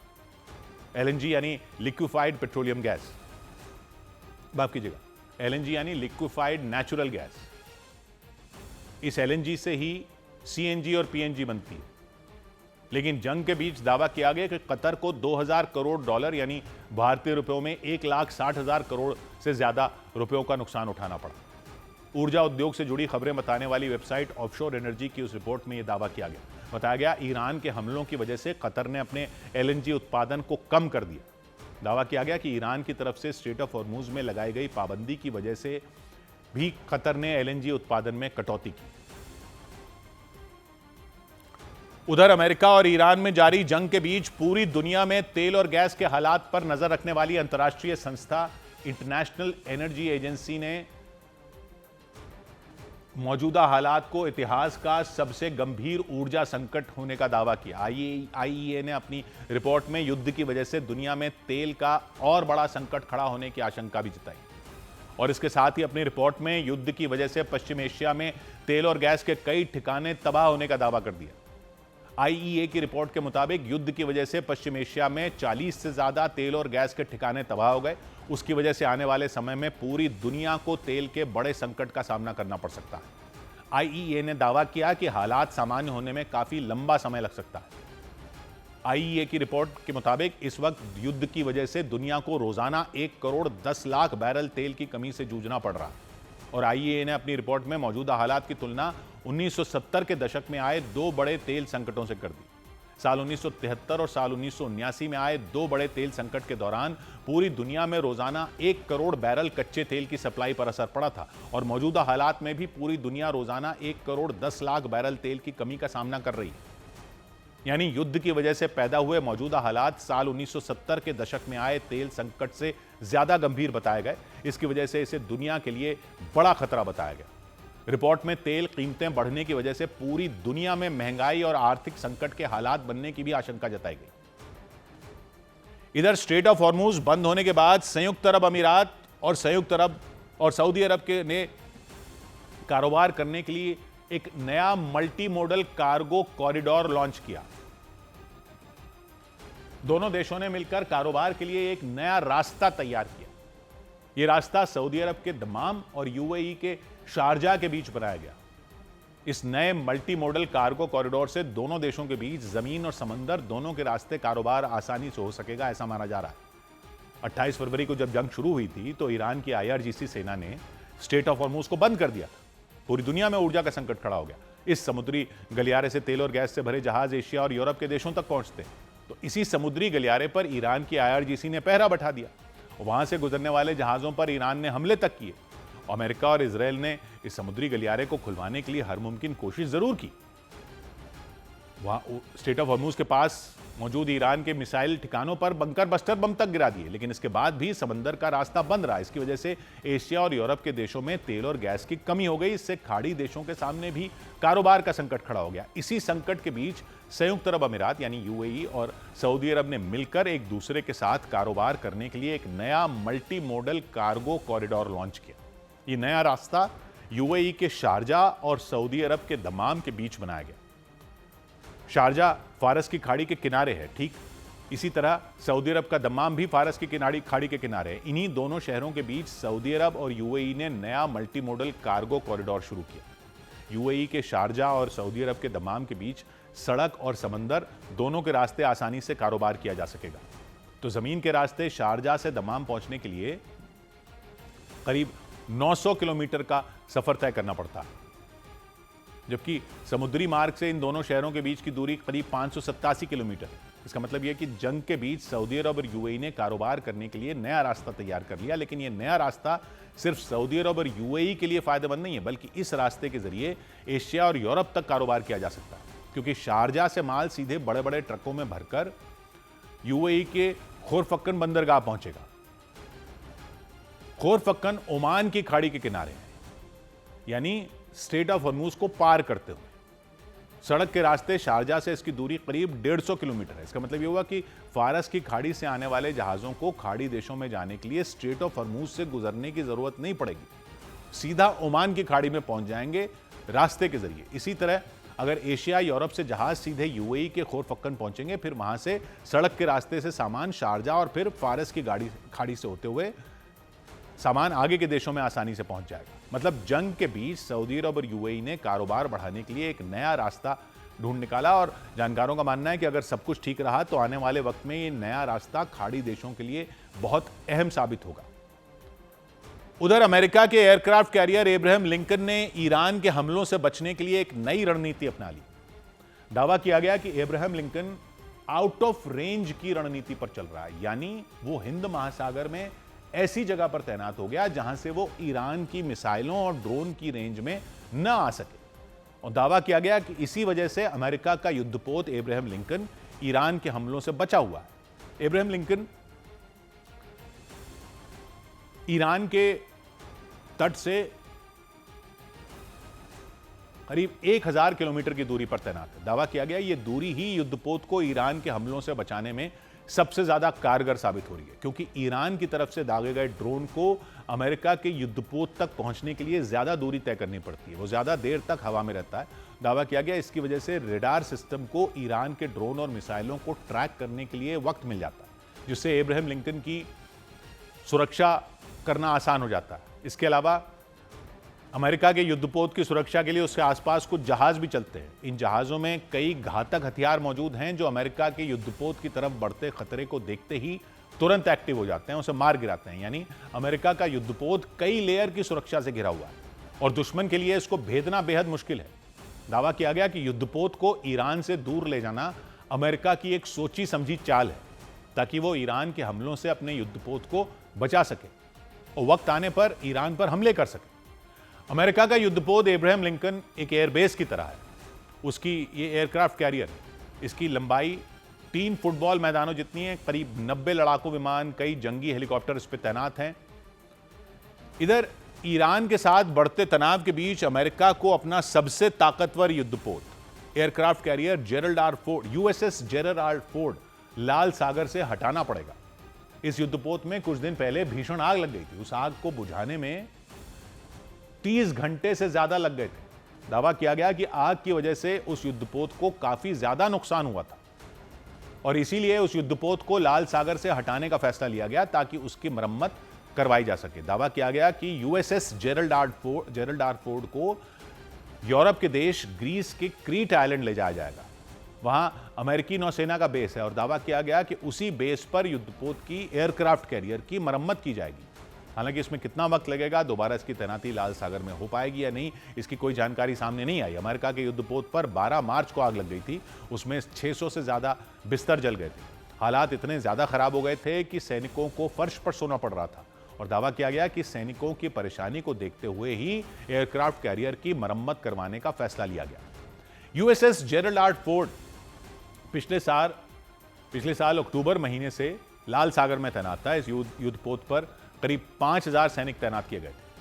एलएनजी यानी लिक्विफाइड पेट्रोलियम गैस, माफ कीजिएगा, एलएनजी यानी लिक्विफाइड नेचुरल गैस। इस एलएनजी से ही सीएनजी और पीएनजी बनती है। लेकिन जंग के बीच दावा किया गया कि कतर को $2000 करोड़ यानी भारतीय रुपयों में 1,60,000 करोड़ से ज्यादा रुपयों का नुकसान उठाना पड़ा। ऊर्जा उद्योग से जुड़ी खबरें बताने वाली वेबसाइट ऑफशोर एनर्जी की उस रिपोर्ट में यह दावा किया गया। बताया गया ईरान के हमलों की वजह से कतर ने अपने एलएनजी उत्पादन को कम कर दिया। दावा किया गया कि ईरान की तरफ से स्ट्रेट ऑफ हॉर्मुज में लगाई गई पाबंदी की वजह से भी कतर ने एलएनजी उत्पादन में कटौती की। उधर अमेरिका और ईरान में जारी जंग के बीच पूरी दुनिया में तेल और गैस के हालात पर नजर रखने वाली अंतर्राष्ट्रीय संस्था इंटरनेशनल एनर्जी एजेंसी ने मौजूदा हालात को इतिहास का सबसे गंभीर ऊर्जा संकट होने का दावा किया। आईईए ने अपनी रिपोर्ट में युद्ध की वजह से दुनिया में तेल का और बड़ा संकट खड़ा होने की आशंका भी जताई और इसके साथ ही अपनी रिपोर्ट में युद्ध की वजह से पश्चिम एशिया में तेल और गैस के कई ठिकाने तबाह होने का दावा कर दिया। आईईए की रिपोर्ट के मुताबिक युद्ध की वजह से पश्चिम एशिया में 40 से ज्यादा तेल और गैस के ठिकाने तबाह हो गए। उसकी वजह से आने वाले समय में पूरी दुनिया को तेल के बड़े संकट का सामना करना पड़ सकता है। आईईए ने दावा किया कि हालात सामान्य होने में काफी लंबा समय लग सकता है। आईईए की रिपोर्ट के मुताबिक इस वक्त युद्ध की वजह से दुनिया को रोजाना 1 करोड़ 10 लाख बैरल तेल की कमी से जूझना पड़ रहा है और आईईए ने अपनी रिपोर्ट में मौजूदा हालात की तुलना 1970 के दशक में आए 2 बड़े तेल संकटों से कर दी। साल 1973 और साल 1979 में आए 2 बड़े तेल संकट के दौरान पूरी दुनिया में रोजाना 1 करोड़ बैरल कच्चे तेल की सप्लाई पर असर पड़ा था और मौजूदा हालात में भी पूरी दुनिया रोजाना 1 करोड़ 10 लाख बैरल तेल की कमी का सामना कर रही है। यानी युद्ध की वजह से पैदा हुए मौजूदा हालात साल 1970 के दशक में आए तेल संकट से ज्यादा गंभीर बताए गए। इसकी वजह से इसे दुनिया के लिए बड़ा खतरा बताया गया। रिपोर्ट में तेल कीमतें बढ़ने की वजह से पूरी दुनिया में महंगाई और आर्थिक संकट के हालात बनने की भी आशंका जताई गई। इधर स्ट्रेट ऑफ हॉर्मुज बंद होने के बाद संयुक्त अरब अमीरात और सऊदी अरब के ने कारोबार करने के लिए एक नया multi modal cargo corridor launch किया। दोनों देशों ने मिलकर कारोबार के लिए एक नया रास्ता तैयार किया। यह रास्ता सऊदी अरब के दमाम और यूएई के शारजा के बीच बनाया गया। इस नए मल्टी मॉडल कार्गो कॉरिडोर से दोनों देशों के बीच जमीन और समंदर दोनों के रास्ते कारोबार आसानी से हो सकेगा, ऐसा माना जा रहा है। 28 फरवरी को जब जंग शुरू हुई थी तो ईरान की आईआरजीसी सेना ने स्ट्रेट ऑफ हॉर्मुज को बंद कर दिया। पूरी दुनिया में ऊर्जा का संकट खड़ा हो गया। इस समुद्री गलियारे से तेल और गैस से भरे जहाज एशिया और यूरोप के देशों तक पहुंचते, तो इसी समुद्री गलियारे पर ईरान की आईआरजीसी ने पहरा बैठा दिया। वहां से गुजरने वाले जहाजों पर ईरान ने हमले तक किए। अमेरिका और इजराइल ने इस समुद्री गलियारे को खुलवाने के लिए हर मुमकिन कोशिश जरूर की। वहां स्ट्रेट ऑफ हॉर्मुज के पास मौजूद ईरान के मिसाइल ठिकानों पर बंकर बस्टर बम तक गिरा दिए, लेकिन इसके बाद भी समंदर का रास्ता बंद रहा। इसकी वजह से एशिया और यूरोप के देशों में तेल और गैस की कमी हो गई। इससे खाड़ी देशों के सामने भी कारोबार का संकट खड़ा हो गया। इसी संकट के बीच संयुक्त अरब अमीरात यानी यूएई और सऊदी अरब ने मिलकर एक दूसरे के साथ कारोबार करने के लिए एक नया multi modal cargo corridor launch किया। ये नया रास्ता यूएई के शारजा और सऊदी अरब के दमाम के बीच बनाया गया। शारजा फारस की खाड़ी के किनारे है, ठीक इसी तरह सऊदी अरब का दमाम भी फारस की खाड़ी के किनारे है। इन्हीं दोनों शहरों के बीच सऊदी अरब और यूएई ने नया मल्टी मॉडल कार्गो कॉरिडोर शुरू किया। यूएई के शारजा और सऊदी अरब के दमाम के बीच सड़क और समंदर दोनों के रास्ते आसानी से कारोबार किया जा सकेगा। तो जमीन के रास्ते शारजा से दमाम पहुंचने के लिए करीब 900 किलोमीटर का सफर तय करना पड़ता है, जबकि समुद्री मार्ग से इन दोनों शहरों के बीच की दूरी करीब 587 किलोमीटर। इसका मतलब यह कि जंग के बीच सऊदी अरब और यूएई ने कारोबार करने के लिए नया रास्ता तैयार कर लिया। लेकिन यह नया रास्ता सिर्फ सऊदी अरब और यूएई के लिए फायदेमंद नहीं है, बल्कि इस रास्ते के जरिए एशिया और यूरोप तक कारोबार किया जा सकता है, क्योंकि शारजा से माल सीधे बड़े बड़े ट्रकों में भरकर यूएई के खोरफक्कन बंदरगाह पहुंचेगा। खोरफक्कन ओमान की खाड़ी के किनारे है, यानी स्ट्रेट ऑफ हॉर्मुज को पार करते हुए। सड़क के रास्ते शारजा से इसकी दूरी करीब 150 किलोमीटर है। इसका मतलब यह हुआ कि फारस की खाड़ी से आने वाले जहाजों को खाड़ी देशों में जाने के लिए स्ट्रेट ऑफ हॉर्मुज से गुजरने की जरूरत नहीं पड़ेगी, सीधा ओमान की खाड़ी में पहुंच जाएंगे रास्ते के जरिए। इसी तरह अगर एशिया यूरोप से जहाज सीधे यूएई के खोरफक्कन पहुंचेंगे, फिर वहां से सड़क के रास्ते से सामान शारजा और फिर फारस की खाड़ी से होते हुए सामान आगे के देशों में आसानी से पहुंच जाएगा। मतलब जंग के बीच सऊदी अरब और यूएई ने कारोबार बढ़ाने के लिए एक नया रास्ता ढूंढ निकाला और जानकारों का मानना है कि अगर सब कुछ ठीक रहा तो आने वाले वक्त में ये नया रास्ता खाड़ी देशों के लिए बहुत अहम साबित होगा। उधर अमेरिका के एयरक्राफ्ट कैरियर एब्राहम लिंकन ने ईरान के हमलों से बचने के लिए एक नई रणनीति अपना ली। दावा किया गया कि Abraham Lincoln out of range की रणनीति पर चल रहा है, यानी वो हिंद महासागर में ऐसी जगह पर तैनात हो गया जहां से वो ईरान की मिसाइलों और ड्रोन की रेंज में न आ सके। और दावा किया गया कि इसी वजह से अमेरिका का युद्धपोत एब्राहम लिंकन ईरान के हमलों से बचा हुआ है। एब्राहम लिंकन ईरान के तट से करीब 1000 किलोमीटर की दूरी पर तैनात है। दावा किया गया यह दूरी ही युद्धपोत को ईरान के हमलों से बचाने में सबसे ज्यादा कारगर साबित हो रही है, क्योंकि ईरान की तरफ से दागे गए ड्रोन को अमेरिका के युद्धपोत तक पहुंचने के लिए ज्यादा दूरी तय करनी पड़ती है, वो ज्यादा देर तक हवा में रहता है। दावा किया गया इसकी वजह से रेडार सिस्टम को ईरान के ड्रोन और मिसाइलों को ट्रैक करने के लिए वक्त मिल जाता है, जिससे एब्राहम लिंकन की सुरक्षा करना आसान हो जाता है। इसके अलावा अमेरिका के युद्धपोत की सुरक्षा के लिए उसके आसपास कुछ जहाज भी चलते हैं। इन जहाज़ों में कई घातक हथियार मौजूद हैं जो अमेरिका के युद्धपोत की तरफ बढ़ते खतरे को देखते ही तुरंत एक्टिव हो जाते हैं, उसे मार गिराते हैं। यानी अमेरिका का युद्धपोत कई लेयर की सुरक्षा से घिरा हुआ है और दुश्मन के लिए इसको भेदना बेहद मुश्किल है। दावा किया गया कि युद्धपोत को ईरान से दूर ले जाना अमेरिका की एक सोची समझी चाल है, ताकि वो ईरान के हमलों से अपने युद्धपोत को बचा सके और वक्त आने पर ईरान पर हमले कर सके। अमेरिका का युद्धपोत एब्राहम लिंकन एक एयरबेस की तरह है। उसकी ये एयरक्राफ्ट कैरियर है, इसकी लंबाई 3 फुटबॉल मैदानों जितनी है। करीब 90 लड़ाकू विमान, कई जंगी हेलीकॉप्टर इस पर तैनात हैं। इधर ईरान के साथ बढ़ते तनाव के बीच अमेरिका को अपना सबसे ताकतवर युद्धपोत aircraft carrier Gerald R Ford USS Gerald R Ford लाल सागर से हटाना पड़ेगा। इस युद्धपोत में कुछ दिन पहले भीषण आग लग गई थी। उस आग को बुझाने में 30 घंटे से ज्यादा लग गए थे। दावा किया गया कि आग की वजह से उस युद्धपोत को काफी ज्यादा नुकसान हुआ था और इसीलिए उस युद्धपोत को लाल सागर से हटाने का फैसला लिया गया ताकि उसकी मरम्मत करवाई जा सके। दावा किया गया कि USS जेरल्ड आर फोर्ड को यूरोप के देश ग्रीस के क्रीट आइलैंड ले जाया जाएगा। वहां अमेरिकी नौसेना का बेस है और दावा किया गया कि उसी बेस पर युद्धपोत की एयरक्राफ्ट कैरियर की मरम्मत की जाएगी। हालांकि इसमें कितना वक्त लगेगा, दोबारा इसकी तैनाती लाल सागर में हो पाएगी या नहीं, इसकी कोई जानकारी सामने नहीं आई। अमेरिका के युद्धपोत पर 12 मार्च को आग लग गई थी, उसमें 600 से ज्यादा बिस्तर जल गए थे। हालात इतने ज्यादा खराब हो गए थे कि सैनिकों को फर्श पर सोना पड़ रहा था और दावा किया गया कि सैनिकों की परेशानी को देखते हुए ही एयरक्राफ्ट कैरियर की मरम्मत करवाने का फैसला लिया गया। USS जेरल्ड आर फोर्ड पिछले साल अक्टूबर महीने से लाल सागर में तैनात था। इस युद्धपोत पर करीब 5000 सैनिक तैनात किए गए थे।